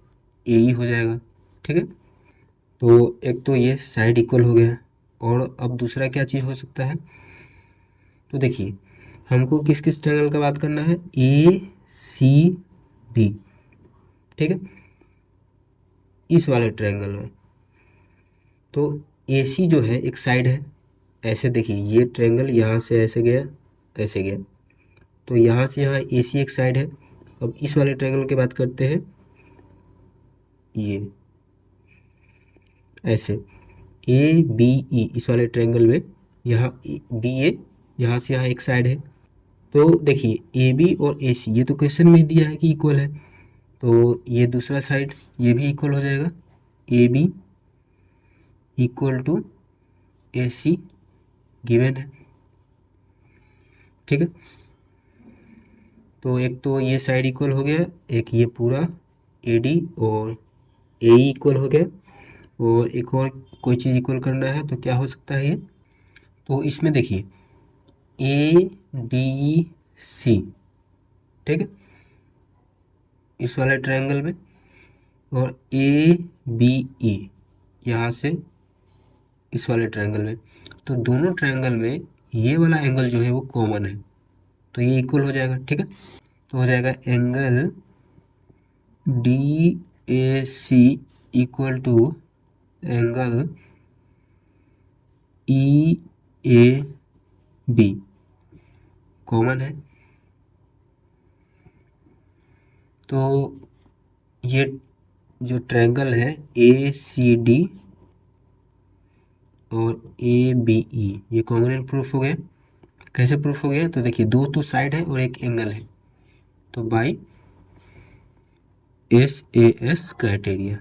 AE हो जाएगा। ठीक है, तो एक तो ये साइड इक्वल हो गया, और अब दूसरा क्या चीज़ हो सकता है, तो देखिए हमको किस किस ट्रायंगल का बात करना है, ACB। ठीक है, इस वाले ट्रायंगल में तो AC जो है एक साइड है, ऐसे देखिए ये ट्रायंगल यहाँ से ऐसे गया, ऐसे गया, तो यहाँ से यहाँ AC एक साइड है। अब इस वाले ट्रायंगल की बात करते हैं, ये ऐसे ABE इस वाले ट्रायंगल में यहाँ BA यहाँ से यहाँ एक साइड है। तो देखिए AB और AC ये तो क्वेश्चन में दिया है कि इक्वल है, तो ये दूसरा साइड ये भी इक्वल हो जाएगा, AB equal to AC given है। ठीक है, तो एक तो ये साइड इक्वल हो गया, एक ये पूरा AD और AE इक्वल हो गया, और एक और कोई चीज़ इक्वल करना है तो क्या हो सकता है ये, तो इसमें देखिए ADC। ठीक है, इस वाले ट्रायंगल में, और ABE यहाँ से इस वाले ट्रायंगल में, तो दोनों ट्रायंगल में ये वाला एंगल जो है वो कॉमन है, तो ये इक्वल हो जाएगा। ठीक है, तो हो जाएगा angle DAC equal to angle EAB, common है। तो ये जो ट्रायंगल है ACD और ABE ये कॉन्ग्रुएंट प्रूफ हो गया। कैसे प्रूफ हो गया, तो देखिए दो तो साइड है और एक एंगल है, तो बाय SAS क्राइटेरिया।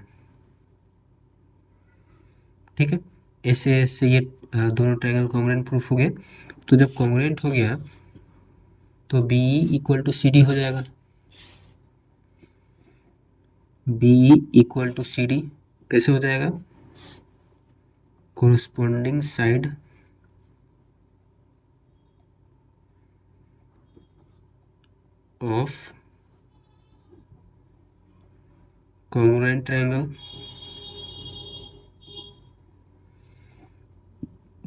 ठीक है, SAS से ये दोनों ट्रायंगल कॉन्ग्रुएंट प्रूफ हो गए। तो जब कॉन्ग्रुएंट हो गया तो BE इक्वल टू CD हो जाएगा, BE इक्वल टू CD कैसे हो जाएगा, corresponding side of congruent triangle.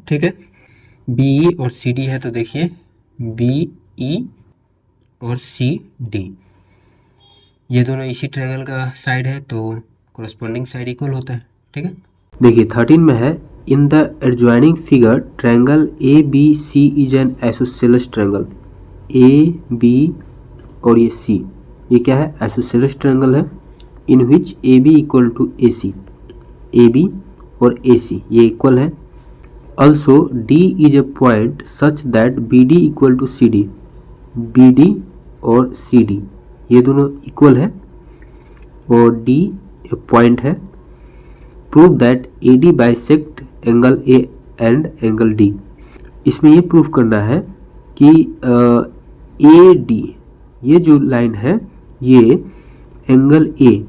ठीक है, BE और CD है, तो देखिए BE और CD ये दोनों इसी ट्रायंगल का साइड है, तो कोरस्पोंडिंग साइड इक्वल होता है। ठीक है, देखिए 13 में है, in the adjoining figure triangle ABC is an isosceles triangle. AB और ये C ये क्या है, आइसोसेलेस ट्रायंगल है, in which AB equal to AC, AB और AC ये इक्वल है। Also D is a point such that BD equal to CD, BD और CD ये दोनों इक्वल है, और D एक पॉइंट है। Prove that AD bisect angle A and angle D, इसमें ये प्रूव करना है कि AD ये जो लाइन है ये एंगल A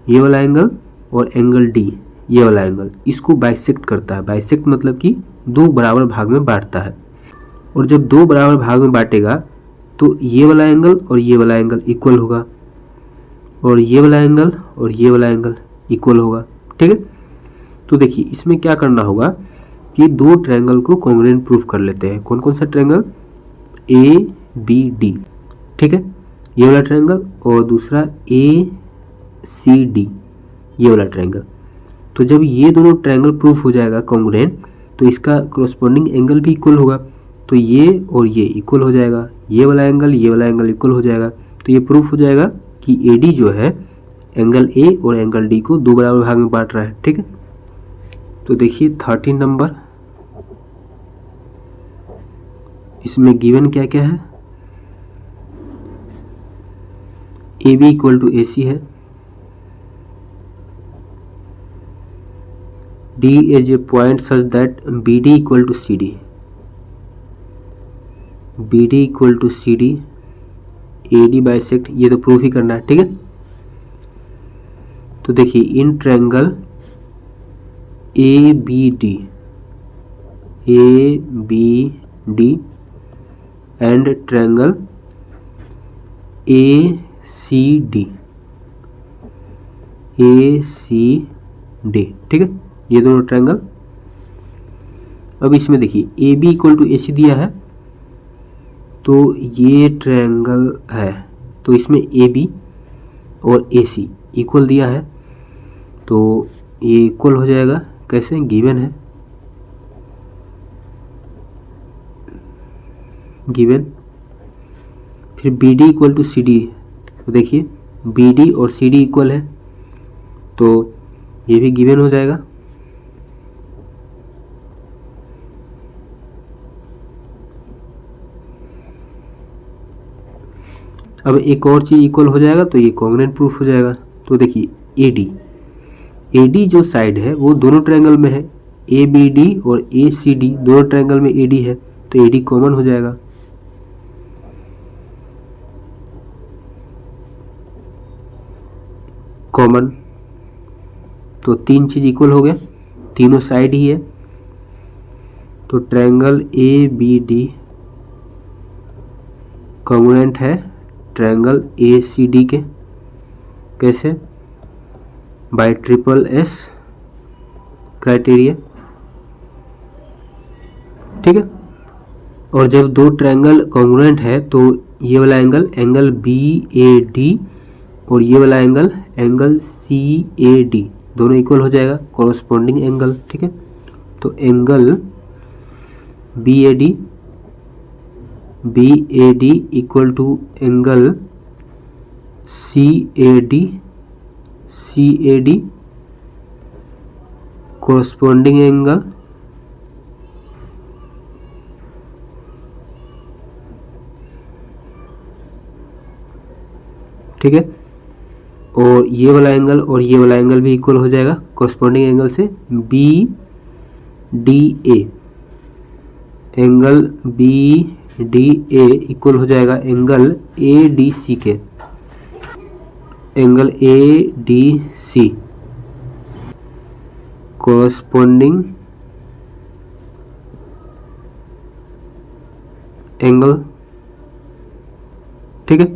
ये वाला एंगल और एंगल D ये वाला एंगल इसको बाइसेक्ट करता है। बाइसेक्ट मतलब कि दो बराबर भाग में बांटता है, और जब दो बराबर भाग में बांटेगा तो ये वाला एंगल और ये वाला एंगल इक्वल होगा, और ये वाला एंगल और ये वाला एंगल इक्वल होगा। ठीक है, तो देखिए इसमें क्या करना होगा कि दो ट्रायंगल को कॉन्ग्रुएंट प्रूफ कर लेते हैं। कौन कौन सा ट्रायंगल, ABD। ठीक है, ये वाला ट्रायंगल और दूसरा ACD ये वाला ट्रायंगल। तो जब ये दोनों ट्रायंगल प्रूफ हो जाएगा कॉन्ग्रुएंट, तो इसका कोरस्पोंडिंग एंगल भी इक्वल होगा, तो ये और ये इक्वल हो जाएगा, ये वाला एंगल इक्वल हो जाएगा। तो ये प्रूफ हो जाएगा कि AD जो है एंगल A और एंगल D को दो बराबर भाग में बांट रहा है। ठीक है, तो देखिए 13 नंबर इसमें गिवन क्या क्या है, A B equal to A C है, D is a point such that BD equal to CD, BD equal to CD, AD bisect, ये तो प्रूफ ही करना है, ठीक है। तो देखिए in triangle ABD and triangle ACD, ठीक है, ये दोनों ट्रायंगल। अब इसमें देखिए ए बी इक्वल टू ए सी दिया है, तो ये ट्रायंगल है, तो इसमें ए बी और ए सी इक्वल दिया है, तो ये इक्वल हो जाएगा, कैसे, गिवन है, गिवन। फिर B D equal to C D, तो देखिए बी डी और सी डी इक्वल है, तो ये भी गिवन हो जाएगा। अब एक और चीज़ इक्वल हो जाएगा तो ये कॉन्ग्रुएंट प्रूफ हो जाएगा। तो देखिए ए डी जो साइड है वो दोनों ट्रायंगल में है, ए बी डी और ए सी डी दोनों ट्रायंगल में ए डी है, तो ए डी कॉमन हो जाएगा। कॉमन, तो तीन चीज़ इक्वल हो गया, तीनों साइड ही है, तो triangle A B D congruent है ट्रायंगल ए सी डी के, कैसे, बाय ट्रिपल एस क्राइटेरिया, ठीक है। और जब दो ट्रायंगल कॉन्ग्रुएंट है तो ये वाला एंगल बी ए डी और ये वाला एंगल सी ए डी दोनों इक्वल हो जाएगा, कॉरस्पॉन्डिंग एंगल, ठीक है। तो angle B A D equal to angle C A D corresponding angle ठीक है, और ये वाला एंगल और ये वाला एंगल भी इक्वल हो जाएगा कॉरस्पॉन्डिंग एंगल से, B D A, angle B D A equal हो जाएगा एंगल ए डी सी के, angle A D C corresponding angle, ठीक है।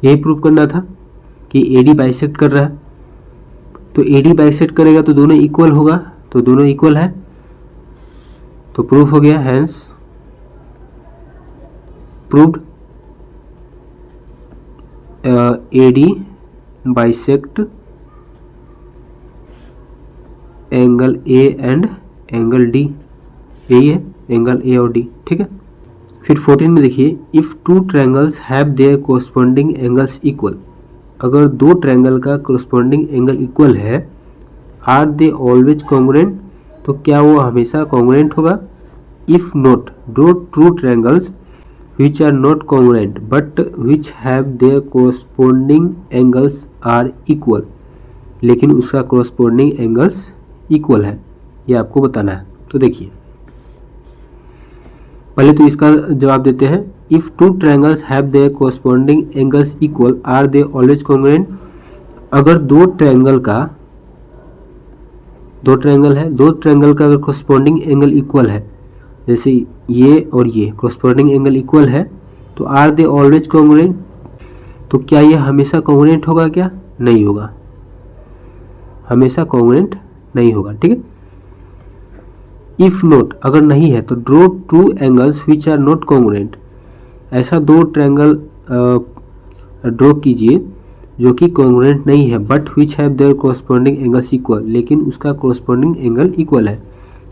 यही प्रूव करना था कि AD बाइसेक्ट कर रहा है, तो AD बाइसेक्ट करेगा तो दोनों इक्वल होगा, तो दोनों इक्वल है, तो प्रूफ हो गया, hence proved AD bisect angle A and angle D, यही है एंगल A और D, ठीक है। फिर 14 में देखिए, if two triangles have their corresponding angles equal, अगर दो ट्रायंगल का कोरस्पॉन्डिंग एंगल इक्वल है, आर दे ऑलवेज कॉन्ग्रुएंट, तो क्या वो हमेशा कॉन्ग्रुएंट होगा। इफ़ नॉट, दो true triangles which are not congruent but which have their corresponding angles are equal, लेकिन उसका corresponding angles equal है, ये आपको बताना है। तो देखिए पहले तो इसका जवाब देते हैं, if two triangles have their corresponding angles equal are they always congruent, अगर दो ट्रायंगल है, दो ट्रायंगल का अगर corresponding एंगल इक्वल है, जैसे ये और ये corresponding एंगल इक्वल है, तो आर दे ऑलवेज कॉन्ग्रुएंट, तो क्या ये हमेशा कॉन्ग्रुएंट होगा, क्या नहीं होगा, हमेशा कॉन्ग्रुएंट नहीं होगा, ठीक है। इफ़ नॉट, अगर नहीं है तो draw two angles which are not congruent, ऐसा दो ट्रायंगल ड्रॉ कीजिए जो कि कॉन्ग्रुएंट नहीं है, but which have their corresponding angles equal, लेकिन उसका कॉरस्पॉन्डिंग एंगल इक्वल है।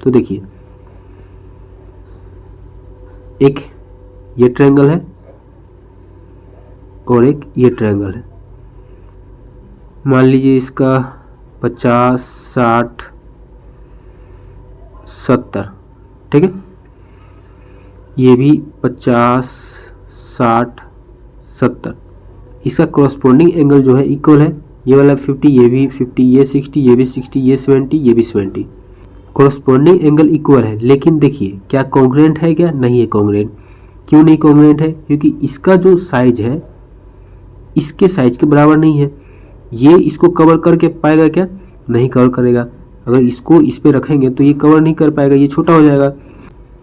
तो देखिए एक ये ट्रायंगल है और एक ये ट्रायंगल है, मान लीजिए इसका 50, 60, 70, ठीक है। ये भी 50, 60, 70, इसका कॉरस्पॉन्डिंग एंगल जो है इक्वल है। ये वाला 50, ये भी 50, ये 60, ये भी 60, ये 70, ये भी 70, कॉरस्पॉन्डिंग एंगल इक्वल है। लेकिन देखिए क्या कॉन्ग्रुएंट है क्या? नहीं है कॉन्ग्रुएंट। क्यों नहीं कॉन्ग्रुएंट है? क्योंकि इसका जो साइज है इसके साइज के बराबर नहीं है। ये इसको कवर करके पाएगा क्या? नहीं कवर करेगा। अगर इसको इस पे रखेंगे तो ये कवर नहीं कर पाएगा, ये छोटा हो जाएगा।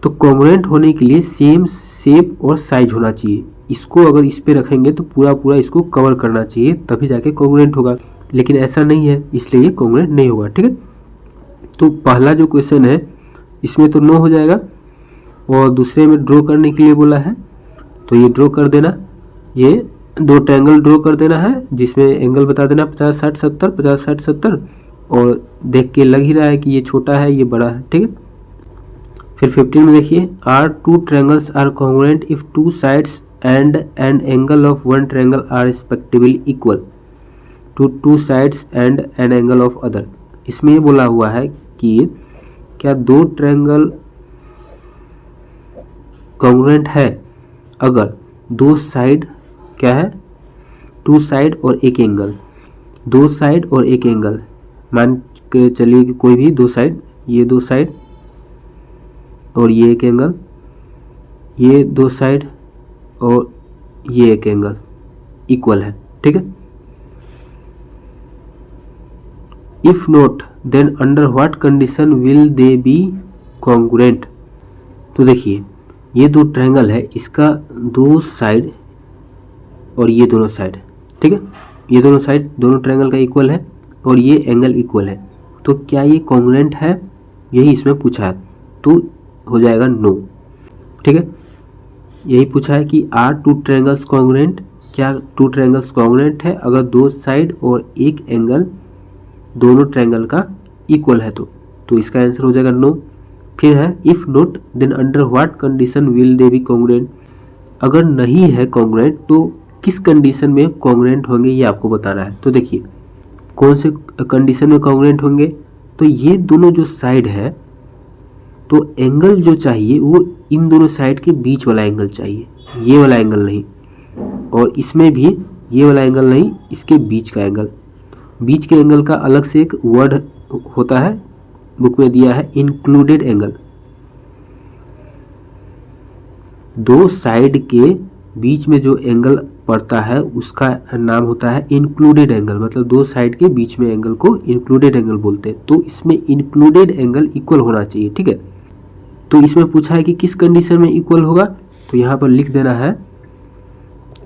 तो कॉन्ग्रुएंट होने के लिए सेम शेप और साइज होना चाहिए। इसको अगर इस पे रखेंगे तो पूरा पूरा इसको कवर करना चाहिए, तभी जाके कॉन्ग्रुएंट होगा। लेकिन ऐसा नहीं है, इसलिए ये कॉन्ग्रुएंट नहीं होगा। ठीक है, तो पहला जो क्वेश्चन है इसमें तो नो हो जाएगा, और दूसरे में ड्रॉ करने के लिए बोला है तो ये ड्रॉ कर देना। ये दो ट्रायंगल ड्रॉ कर देना है जिसमें एंगल बता देना 50, 60, 70, 50, 60, 70, और देख के लग ही रहा है कि ये छोटा है ये बड़ा है। ठीक है, फिर 15 में देखिए, are two triangles are congruent if two sides and an angle of one triangle are respectively equal to two sides and an angle of other. इसमें ये बोला हुआ है कि क्या दो ट्रायंगल कॉन्ग्रुएंट है अगर दो साइड क्या है, टू साइड और एक एंगल, दो साइड और एक एंगल, मान के चलिए कि कोई भी दो साइड, ये दो साइड और ये एक एंगल, ये दो साइड और ये एक एंगल इक्वल है। ठीक है, if not then under what condition will they be congruent. तो देखिए ये दो ट्रायंगल है, इसका दो साइड और ये दोनों साइड, ठीक है, ये दोनों साइड दोनों ट्रायंगल का इक्वल है और ये एंगल इक्वल है। तो क्या ये कॉन्ग्रुएंट है, यही इसमें पूछा है, तो हो जाएगा नो। ठीक है, यही पूछा है कि आर टू ट्रायंगल्स कॉन्ग्रुएंट, क्या टू ट्रायंगल्स कॉन्ग्रुएंट है अगर दो साइड और एक एंगल दोनों ट्रायंगल का इक्वल है तो इसका आंसर हो जाएगा नो। फिर है if not then under what condition will they be congruent. अगर नहीं है कॉन्ग्रुएंट तो किस कंडीशन में कॉन्ग्रुएंट होंगे ये आपको बताना है। तो देखिए कौन से कंडीशन में कॉन्ग्रुएंट होंगे, तो ये दोनों जो साइड है तो एंगल जो चाहिए वो इन दोनों साइड के बीच वाला एंगल चाहिए, ये वाला एंगल नहीं, और इसमें भी ये वाला एंगल नहीं, इसके बीच का एंगल। बीच के एंगल का अलग से एक वर्ड होता है, बुक में दिया है इंक्लूडेड एंगल। दो साइड के बीच में जो एंगल पड़ता है उसका नाम होता है इंक्लूडेड एंगल, मतलब दो साइड के बीच में एंगल को इंक्लूडेड एंगल बोलते हैं। तो इसमें इंक्लूडेड एंगल इक्वल होना चाहिए। ठीक है, तो इसमें पूछा है कि किस कंडीशन में इक्वल होगा, तो यहाँ पर लिख देना है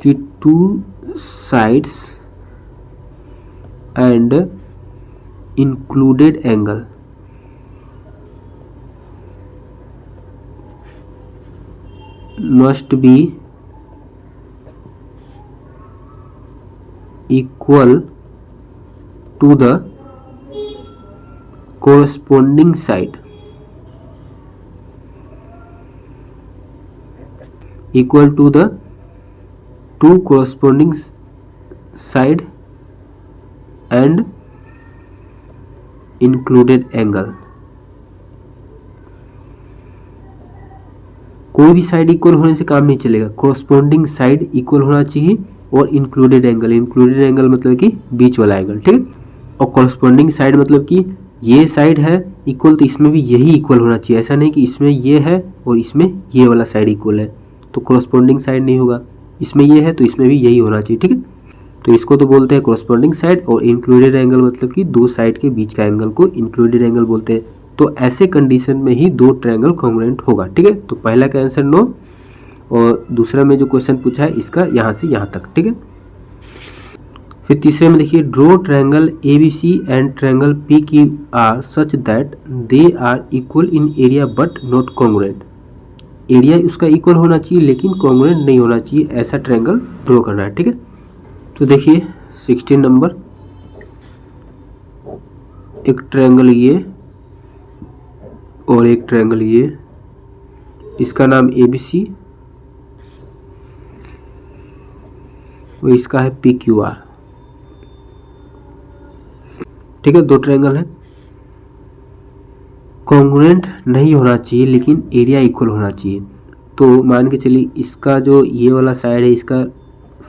कि to sides and included angle must be equal to the corresponding side, equal to the two corresponding side and included angle। कोई भी साइड इक्वल होने से काम नहीं चलेगा, कॉरस्पॉन्डिंग साइड इक्वल होना चाहिए और इंक्लूडेड एंगल, इंक्लूडेड एंगल मतलब कि बीच वाला एंगल। ठीक है, और कॉरस्पॉन्डिंग साइड मतलब कि ये साइड है इक्वल तो इसमें भी यही इक्वल होना चाहिए। ऐसा नहीं कि इसमें ये है और इसमें ये वाला साइड इक्वल है तो कॉरस्पॉन्डिंग साइड नहीं होगा, इसमें ये है तो इसमें भी यही होना चाहिए। ठीक है, तो इसको तो बोलते हैं कॉरस्पॉन्डिंग साइड, और इंक्लूडेड एंगल मतलब कि दो साइड के बीच का एंगल को इंक्लूडेड एंगल बोलते हैं। तो ऐसे कंडीशन में ही दो ट्रायंगल कॉन्ग्रुएंट होगा। ठीक है, तो पहला का आंसर नो, और दूसरा में जो क्वेश्चन पूछा है इसका यहाँ से यहाँ तक। ठीक है, फिर तीसरे में देखिए, draw triangle ABC and triangle PQR such that they are equal in area but not congruent. Area उसका इक्वल होना चाहिए लेकिन कॉन्ग्रुएंट नहीं होना चाहिए, ऐसा ट्रायंगल ड्रॉ करना है। ठीक है, तो देखिए 16 नंबर, एक ट्रायंगल ये और एक ट्रायंगल ये, इसका नाम ABC और इसका है PQR। ठीक है, दो ट्रायंगल है, कॉन्ग्रुएंट नहीं होना चाहिए लेकिन एरिया इक्वल होना चाहिए। तो मान के चलिए इसका जो ये वाला साइड है इसका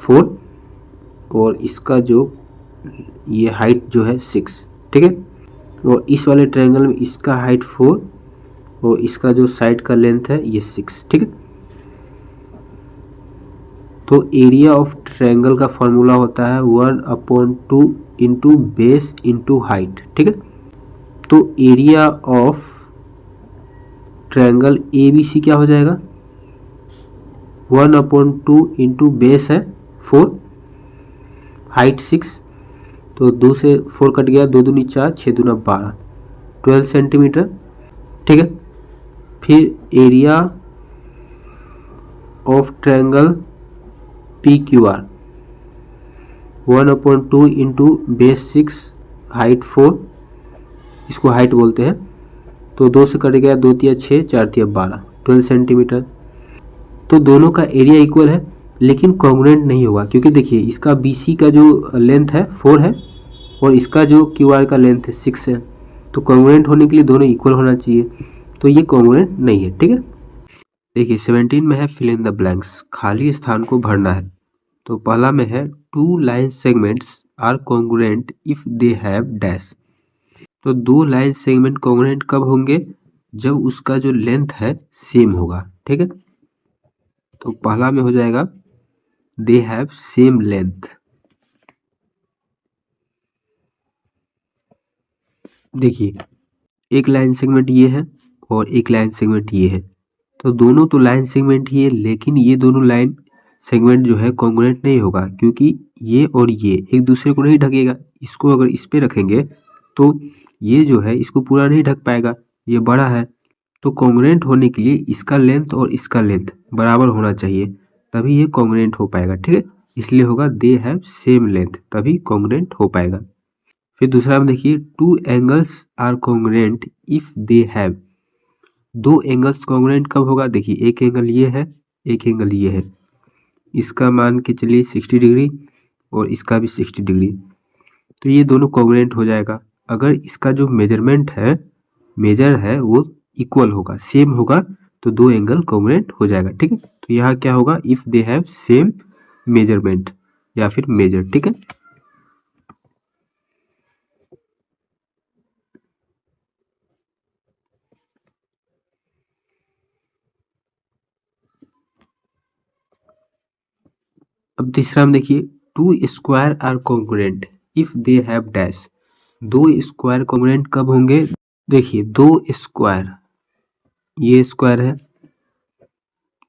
4 और इसका जो ये हाइट जो है 6, ठीक है। और इस वाले ट्रायंगल में इसका हाइट 4 और इसका जो साइड का लेंथ है ये 6, ठीक है। तो एरिया ऑफ ट्रायंगल का फॉर्मूला होता है 1/2 इंटू बेस इंटू हाइट, ठीक है। तो एरिया ऑफ ट्रायंगल ABC क्या हो जाएगा, 1/2 इंटू बेस है 4, हाइट 6, तो 2 से 4 कट गया, 2 दूनी 4, 6 दूना 12, 12 सेंटीमीटर, ठीक है। फिर area of triangle PQR 1/2 into base 6, height 4, इसको हाइट बोलते हैं। तो 2 से कट गया, 2 तिया 6, 4 तिया 12, 12 सेंटीमीटर। तो दोनों का एरिया इक्वल है लेकिन कॉन्ग्रुएंट नहीं होगा, क्योंकि देखिए इसका BC का जो लेंथ है 4 है और इसका जो QR का लेंथ है 6 है। तो कॉन्ग्रुएंट होने के लिए दोनों इक्वल होना चाहिए, तो ये कॉन्ग्रुएंट नहीं है, ठीक है। देखिए 17 में है फिल इन द ब्लैंक्स, खाली स्थान को भरना है। तो पहला में है 2 line segments are congruent if they have dash. तो 2 लाइन सेगमेंट कॉन्ग्रुएंट कब होंगे, जब उसका जो लेंथ है सेम होगा, ठीक है। तो पहला में हो जाएगा दे हैव सेम लेंथ। देखिए एक लाइन सेगमेंट ये है और एक लाइन सेगमेंट ये है, तो दोनों तो लाइन सेगमेंट ही है, लेकिन ये दोनों लाइन सेगमेंट जो है कॉन्ग्रुएंट नहीं होगा, क्योंकि ये और ये एक दूसरे को नहीं ढकेगा। इसको अगर इस पे रखेंगे तो ये जो है इसको पूरा नहीं ढक पाएगा, ये बड़ा है। तो कॉन्ग्रुएंट होने के लिए इसका लेंथ और इसका लेंथ बराबर होना चाहिए, तभी ये कॉन्ग्रुएंट हो पाएगा, ठीक है। इसलिए होगा दे हैव सेम लेंथ, तभी कॉन्ग्रुएंट हो पाएगा। फिर दूसरा में देखिए 2 angles are congruent if they have. 2 angles congruent कब होगा, देखिए एक एंगल ये है, एक एंगल ये है, इसका मान के चलिए 60 डिग्री और इसका भी 60 डिग्री, तो ये दोनों कॉन्ग्रुएंट हो जाएगा अगर इसका जो मेजरमेंट है मेजर है वो इक्वल होगा, सेम होगा, तो 2 एंगल कॉन्ग्रुएंट हो जाएगा, ठीक है। तो यहाँ क्या होगा, if they have same measurement या फिर मेजर, ठीक है। अब तीसरा में देखिए 2 square are congruent if they have dash. 2 square congruent कब होंगे, देखिए 2 स्क्वायर, ये स्क्वायर है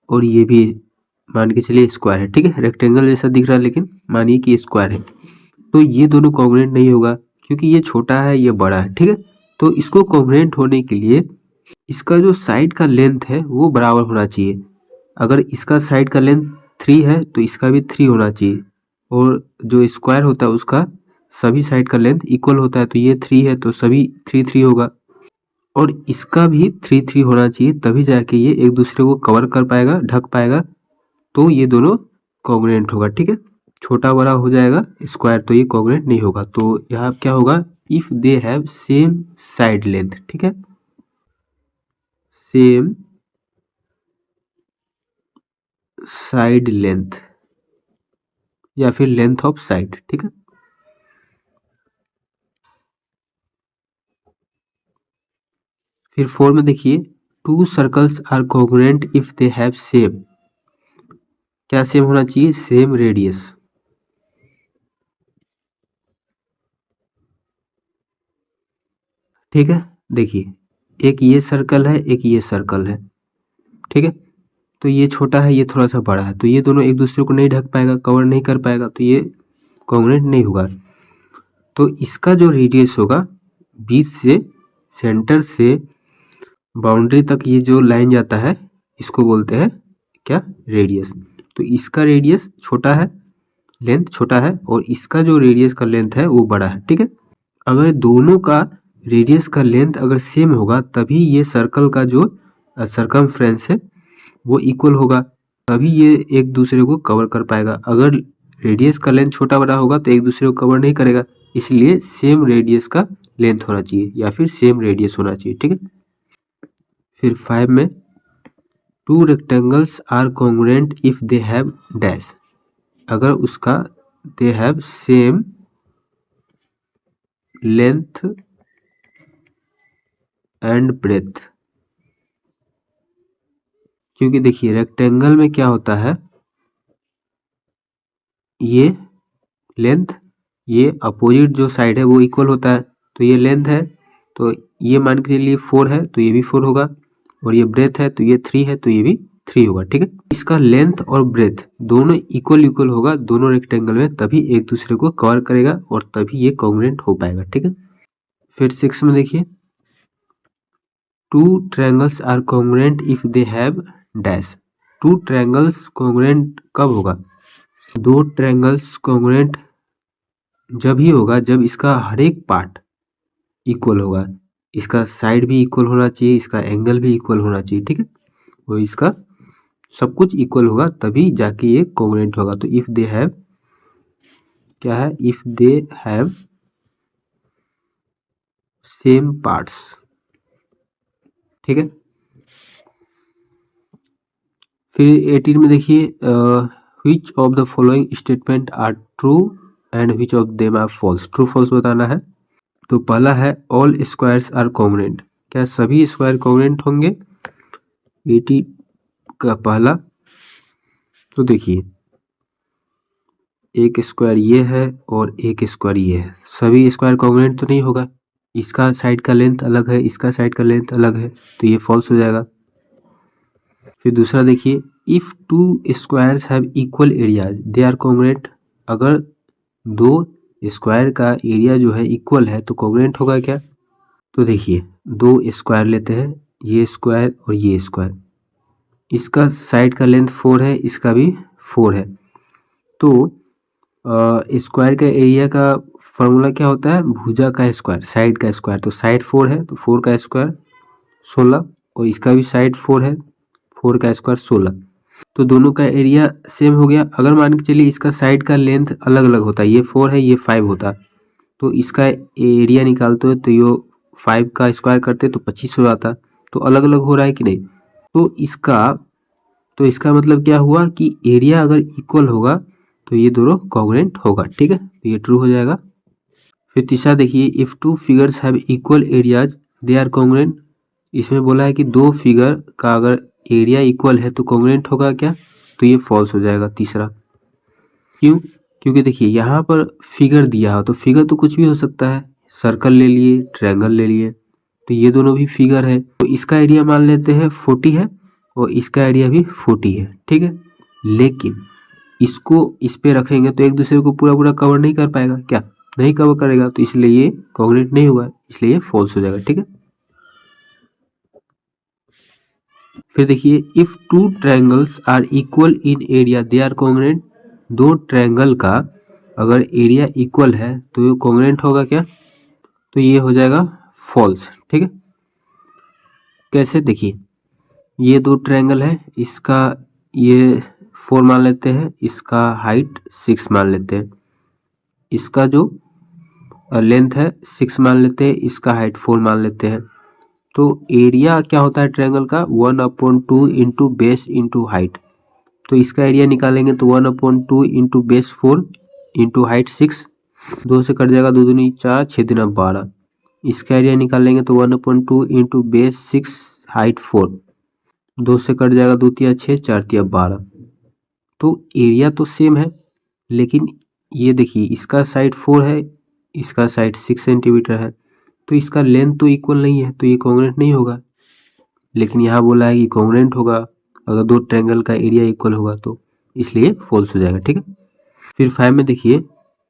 और ये भी मान के चलिए स्क्वायर है, ठीक है। रेक्टेंगल जैसा दिख रहा है लेकिन मानिए कि स्क्वायर है, तो ये दोनों कॉन्ग्रुएंट नहीं होगा, क्योंकि ये छोटा है ये बड़ा है, ठीक है। तो इसको कॉन्ग्रुएंट होने के लिए इसका जो साइड का लेंथ है वो बराबर होना चाहिए। अगर इसका साइड का लेंथ 3 है तो इसका भी 3 होना चाहिए, और जो स्क्वायर होता है उसका सभी साइड का लेंथ इक्वल होता है, तो ये 3 है तो सभी 3 होगा, और इसका भी 3 होना चाहिए, तभी जाके ये एक दूसरे को कवर कर पाएगा, ढक पाएगा, तो ये दोनों कॉन्ग्रुएंट होगा, ठीक है। छोटा बड़ा हो जाएगा स्क्वायर तो ये कॉन्ग्रुएंट नहीं होगा। तो यहाँ क्या होगा, if they have same side length, ठीक है, सेम साइड लेंथ या फिर लेंथ ऑफ साइड, ठीक है। फिर 4 में देखिए 2 circles are congruent if they have same, क्या सेम होना चाहिए, सेम रेडियस, ठीक है। देखिए एक ये सर्कल है एक ये सर्कल है, ठीक है। तो ये छोटा है ये थोड़ा सा बड़ा है, तो ये दोनों एक दूसरे को नहीं ढक पाएगा, कवर नहीं कर पाएगा, तो ये कॉन्ग्रुएंट नहीं होगा। तो इसका जो रेडियस होगा बीच से सेंटर से बाउंड्री तक ये जो लाइन जाता है इसको बोलते हैं क्या, रेडियस। तो इसका रेडियस छोटा है, लेंथ छोटा है, और इसका जो रेडियस का लेंथ है वो बड़ा है, ठीक है। अगर दोनों का रेडियस का लेंथ अगर सेम होगा तभी ये सर्कल का जो सरकमफ्रेंस है वो इक्वल होगा, तभी ये एक दूसरे को कवर कर पाएगा। अगर रेडियस का लेंथ छोटा बड़ा होगा तो एक दूसरे को कवर नहीं करेगा, इसलिए सेम रेडियस का लेंथ होना चाहिए या फिर सेम रेडियस होना चाहिए, ठीक है। फिर 5 में two rectangles are congruent if they have dash, अगर उसका they have same length and breadth. क्योंकि देखिए रेक्टेंगल में क्या होता है, ये लेंथ, ये अपोजिट जो साइड है वो इक्वल होता है, तो ये लेंथ है, तो ये मान के चलिए 4 है तो ये भी 4 होगा, और ये ब्रेथ है तो ये 3 है तो ये भी 3 होगा। ठीक है, इसका लेंथ और ब्रेथ दोनों इक्वल इक्वल होगा दोनों रेक्टेंगल में, तभी एक दूसरे को कवर करेगा और तभी ये कॉन्ग्रुएंट हो पाएगा। ठीक है, फिर 6 में देखिए, two triangles are congruent if they have dash. Two triangles congruent कब होगा, दो ट्रायंगल्स कॉन्ग्रुएंट जब ही होगा जब इसका हर एक पार्ट इक्वल होगा, इसका साइड भी इक्वल होना चाहिए, इसका एंगल भी इक्वल होना चाहिए। ठीक है, और इसका सब कुछ इक्वल होगा तभी जाके ये कॉन्ग्रुएंट होगा। तो इफ दे हैव, क्या है, if they have same parts. ठीक है, फिर 18 में देखिए, which of the following statement are true and which of them are false. True false बताना है। तो पहला है ऑल स्क्वायर्स आर कॉन्ग्रुएंट, क्या सभी स्क्वायर कॉन्ग्रुएंट होंगे। 80 का पहला, तो देखिए एक स्क्वायर ये है और एक स्क्वायर ये है, सभी स्क्वायर कॉन्ग्रुएंट तो नहीं होगा, इसका साइड का लेंथ अलग है, इसका साइड का लेंथ अलग है, तो ये फॉल्स हो जाएगा। फिर दूसरा देखिए, if two squares have equal areas they are congruent, अगर दो स्क्वायर का एरिया जो है इक्वल है तो कॉन्ग्रुएंट होगा क्या। तो देखिए दो स्क्वायर लेते हैं, ये स्क्वायर और ये स्क्वायर, इसका साइड का लेंथ 4 है, इसका भी 4 है, तो स्क्वायर का एरिया का फॉर्मूला क्या होता है, भुजा का स्क्वायर साइड का स्क्वायर, तो साइड 4 है तो 4 का स्क्वायर 16, और इसका भी साइड 4 है, 4 का स्क्वायर 16, तो दोनों का एरिया सेम हो गया। अगर मान के चलिए इसका साइड का लेंथ अलग अलग होता है, ये 4 है ये 5 होता, तो इसका एरिया निकालते हो तो ये 5 का स्क्वायर करते तो 25 हो जाता, तो अलग अलग हो रहा है कि नहीं। तो इसका मतलब क्या हुआ कि एरिया अगर इक्वल होगा तो ये दोनों कॉन्ग्रुएंट होगा। ठीक है, तो ये ट्रू हो जाएगा। फिर तीसरा देखिए, if two figures have equal areas they are congruent, इसमें बोला है कि दो फिगर का अगर एरिया इक्वल है तो कॉन्ग्रुएंट होगा क्या, तो ये फॉल्स हो जाएगा तीसरा। क्यों, क्योंकि देखिए यहाँ पर फिगर दिया हो तो फिगर तो कुछ भी हो सकता है, सर्कल ले लिए, ट्रायंगल ले लिए, तो ये दोनों भी फिगर है, तो इसका एरिया मान लेते हैं 40 है और इसका एरिया भी 40 है। ठीक है, लेकिन इसको इस पे रखेंगे तो एक दूसरे को पूरा पूरा कवर नहीं कर पाएगा, क्या नहीं कवर करेगा, तो इसलिए ये कॉन्ग्रुएंट नहीं होगा, इसलिए ये फॉल्स हो जाएगा। ठीक है, फिर देखिए, if two triangles are equal in area they are congruent, दो ट्रायंगल का अगर एरिया इक्वल है तो ये कॉन्ग्रुएंट होगा क्या, तो ये हो जाएगा फॉल्स। ठीक है, कैसे, देखिए ये दो ट्रायंगल है, इसका ये 4 मान लेते हैं, इसका हाइट 6 मान लेते हैं, इसका जो लेंथ है 6 मान लेते हैं, इसका हाइट 4 मान लेते हैं, तो एरिया क्या होता है ट्रायंगल का 1/2 इंटू बेस इंटू हाइट, तो इसका एरिया निकालेंगे तो 1/2 इंटू बेस 4 इंटू हाइट 6, 2 से कट जाएगा, 2 दूनी 4, 6 दूना 12, इसका एरिया निकालेंगे तो 1/2 इंटू बेस 6 हाइट 4, 2 से कट जाएगा, 2 तिया 6, 4 तिया 12, तो एरिया तो सेम है, लेकिन ये देखिए इसका साइड 4 है, इसका साइड 6 सेंटीमीटर है, तो इसका लेंथ तो इक्वल नहीं है, तो ये कॉन्ग्रुएंट नहीं होगा। लेकिन यहाँ बोला है कि कॉन्ग्रुएंट होगा अगर दो ट्रायंगल का एरिया इक्वल होगा, तो इसलिए फॉल्स हो जाएगा। ठीक है, फिर 5 में देखिए,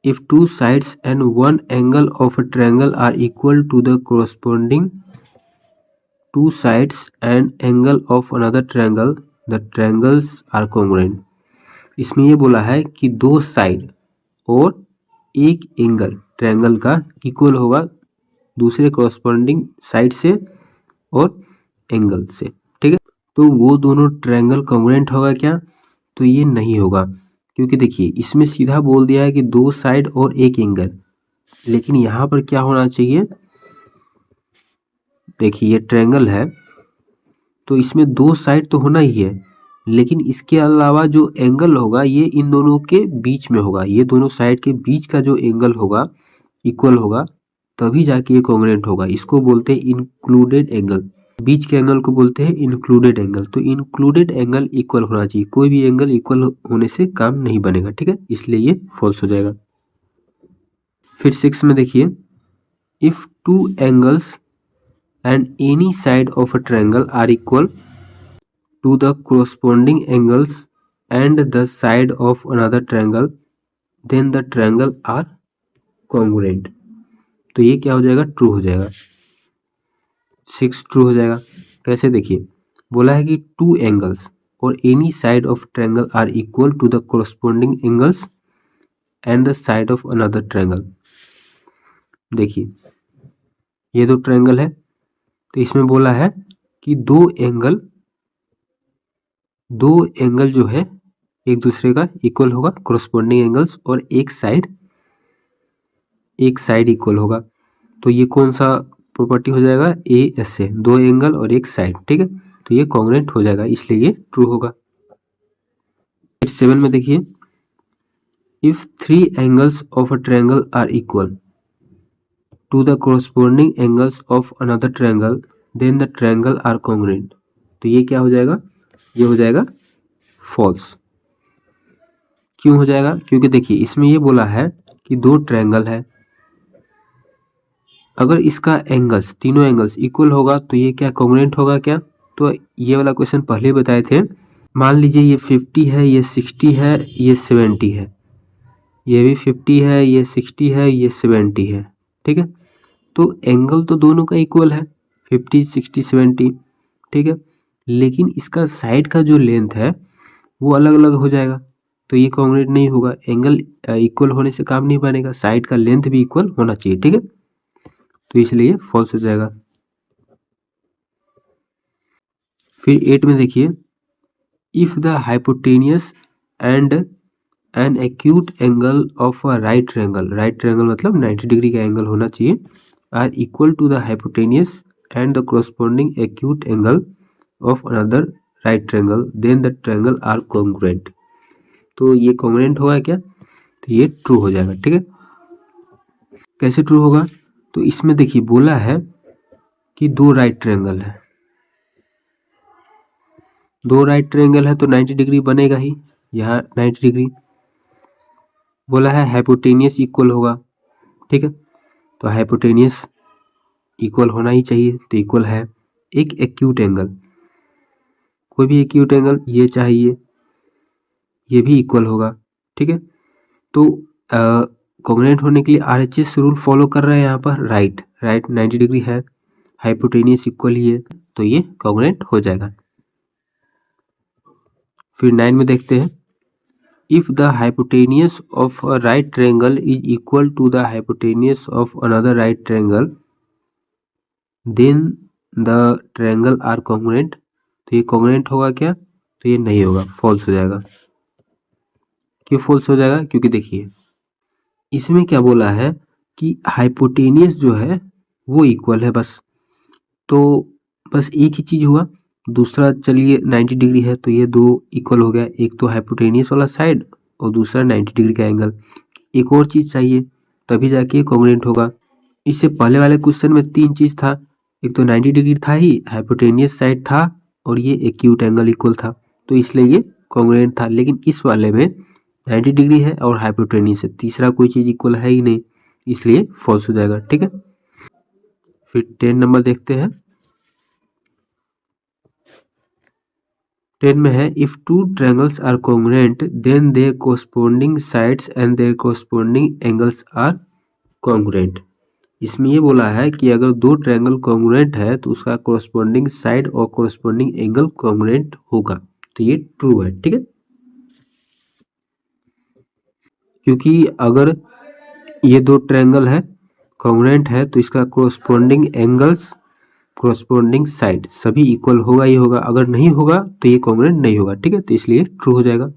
if two sides and one angle of a triangle are equal to the corresponding two sides and angle of another triangle the triangles are congruent. इसमें ये बोला है कि दो साइड और एक एंगल ट्रायंगल का इक्वल होगा दूसरे कॉरस्पॉन्डिंग साइड से और एंगल से। ठीक है, तो वो दोनों ट्रायंगल कॉन्ग्रुएंट होगा क्या, तो ये नहीं होगा, क्योंकि देखिए इसमें सीधा बोल दिया है कि दो साइड और एक एंगल, लेकिन यहाँ पर क्या होना चाहिए, देखिए ये ट्रायंगल है तो इसमें दो साइड तो होना ही है, लेकिन इसके अलावा जो एंगल होगा ये इन दोनों के बीच में होगा, ये दोनों साइड के बीच का जो एंगल होगा इक्वल होगा, तभी जाके ये कॉन्ग्रुएंट होगा। इसको बोलते हैं इंक्लूडेड एंगल, बीच के एंगल को बोलते हैं इंक्लूडेड एंगल। तो इंक्लूडेड एंगल इक्वल होना चाहिए, कोई भी एंगल इक्वल होने से काम नहीं बनेगा, ठीक है, इसलिए ये फॉल्स हो जाएगा। फिर 6 में देखिए, if two angles and any side of a triangle are equal to the corresponding angles and the side of another triangle then the triangle are congruent। तो ये क्या हो जाएगा, ट्रू हो जाएगा, 6 ट्रू हो जाएगा। कैसे, देखिए बोला है कि टू एंगल्स और any side of triangle are equal to the corresponding angles and the side of another triangle. देखिए ये दो ट्रायंगल है, तो इसमें बोला है कि दो एंगल जो है एक दूसरे का इक्वल होगा, corresponding एंगल्स, और एक साइड इक्वल होगा। तो ये कौन सा प्रॉपर्टी हो जाएगा, ए एस से, दो एंगल और एक साइड, ठीक है, तो ये कॉन्ग्रुएंट हो जाएगा, इसलिए ये ट्रू होगा। 7 में देखिए, if three angles of a triangle are equal to the corresponding angles of another triangle then the triangle are congruent. तो ये क्या हो जाएगा, ये हो जाएगा फॉल्स। क्यों हो जाएगा, क्योंकि देखिए इसमें ये बोला है कि दो ट्रायंगल है, अगर इसका एंगल्स, तीनों एंगल्स इक्वल होगा तो ये क्या कॉन्ग्रुएंट होगा क्या। तो ये वाला क्वेश्चन पहले बताए थे, मान लीजिए ये 50 है, ये 60 है, ये 70 है, ये भी 50 है, ये 60 है, ये 70 है, ठीक है, तो एंगल तो दोनों का इक्वल है, 50 60 70, ठीक है, लेकिन इसका साइड का जो लेंथ है वो अलग अलग हो जाएगा, तो ये कॉन्ग्रुएंट नहीं होगा। एंगल इक्वल होने से काम नहीं बनेगा, साइड का लेंथ भी इक्वल होना चाहिए, ठीक है, तो इसलिए फॉल्स हो जाएगा। फिर 8 में देखिए, if the hypotenuse and an acute angle of a right triangle मतलब 90 डिग्री का एंगल होना चाहिए, are equal to the hypotenuse and the corresponding acute angle of another right triangle then the triangle are congruent. तो ये congruent होगा क्या, तो ये ट्रू हो जाएगा, ठीक है। कैसे ट्रू होगा, तो इसमें देखिए बोला है कि दो राइट ट्रायंगल है, दो राइट ट्रायंगल है तो 90 डिग्री बनेगा ही, यहाँ 90 डिग्री बोला है, हाइपोटेनियस इक्वल होगा, ठीक है, तो हाइपोटेनियस इक्वल होना ही चाहिए, तो इक्वल है। एक एक्यूट एंगल, कोई भी एक्यूट एंगल, ये चाहिए, ये भी इक्वल होगा, ठीक है, तो कॉन्ग्रुएंट होने के लिए RHS रूल फॉलो कर रहे हैं यहाँ पर, राइट 90 डिग्री है, हाइपोटेनियस इक्वल ही है, तो ये कॉन्ग्रुएंट हो जाएगा। फिर 9 में देखते हैं, if the hypotenuse of a right triangle is equal to the hypotenuse of another right triangle then the triangle are congruent. तो ये कॉन्ग्रुएंट होगा क्या, तो ये नहीं होगा, फॉल्स हो जाएगा। क्यों फॉल्स हो जाएगा, क्योंकि देखिए इसमें क्या बोला है कि हाइपोटेनियस जो है वो इक्वल है बस, तो बस एक ही चीज़ हुआ, दूसरा चलिए 90 डिग्री है तो ये दो इक्वल हो गया, एक तो हाइपोटेनियस वाला साइड और दूसरा 90 डिग्री का एंगल, एक और चीज़ चाहिए तभी जाके कॉन्ग्रुएंट होगा। इससे पहले वाले क्वेश्चन में तीन चीज़ था, एक तो 90 डिग्री था ही, हाइपोटेनियस साइड था और ये एक्यूट एंगल इक्वल था, तो इसलिए ये कॉन्ग्रुएंट था। लेकिन इस वाले में 90 डिग्री है और हाइपोटेनियस है, तीसरा कोई चीज़ इक्वल है ही नहीं, इसलिए फॉल्स हो जाएगा, ठीक है। फिर 10 नंबर देखते हैं, 10 में है, if two triangles are congruent then their corresponding sides and their corresponding angles are congruent. इसमें ये बोला है कि अगर दो ट्रायंगल कॉन्ग्रुएंट है तो उसका corresponding साइड और corresponding एंगल कॉन्ग्रुएंट होगा, तो ये ट्रू है, ठीक है, क्योंकि अगर ये दो ट्रायंगल है कॉन्ग्रुएंट है तो इसका corresponding एंगल्स, corresponding साइड सभी इक्वल होगा ही होगा, अगर नहीं होगा तो ये कॉन्ग्रुएंट नहीं होगा, ठीक है, तो इसलिए ट्रू हो जाएगा।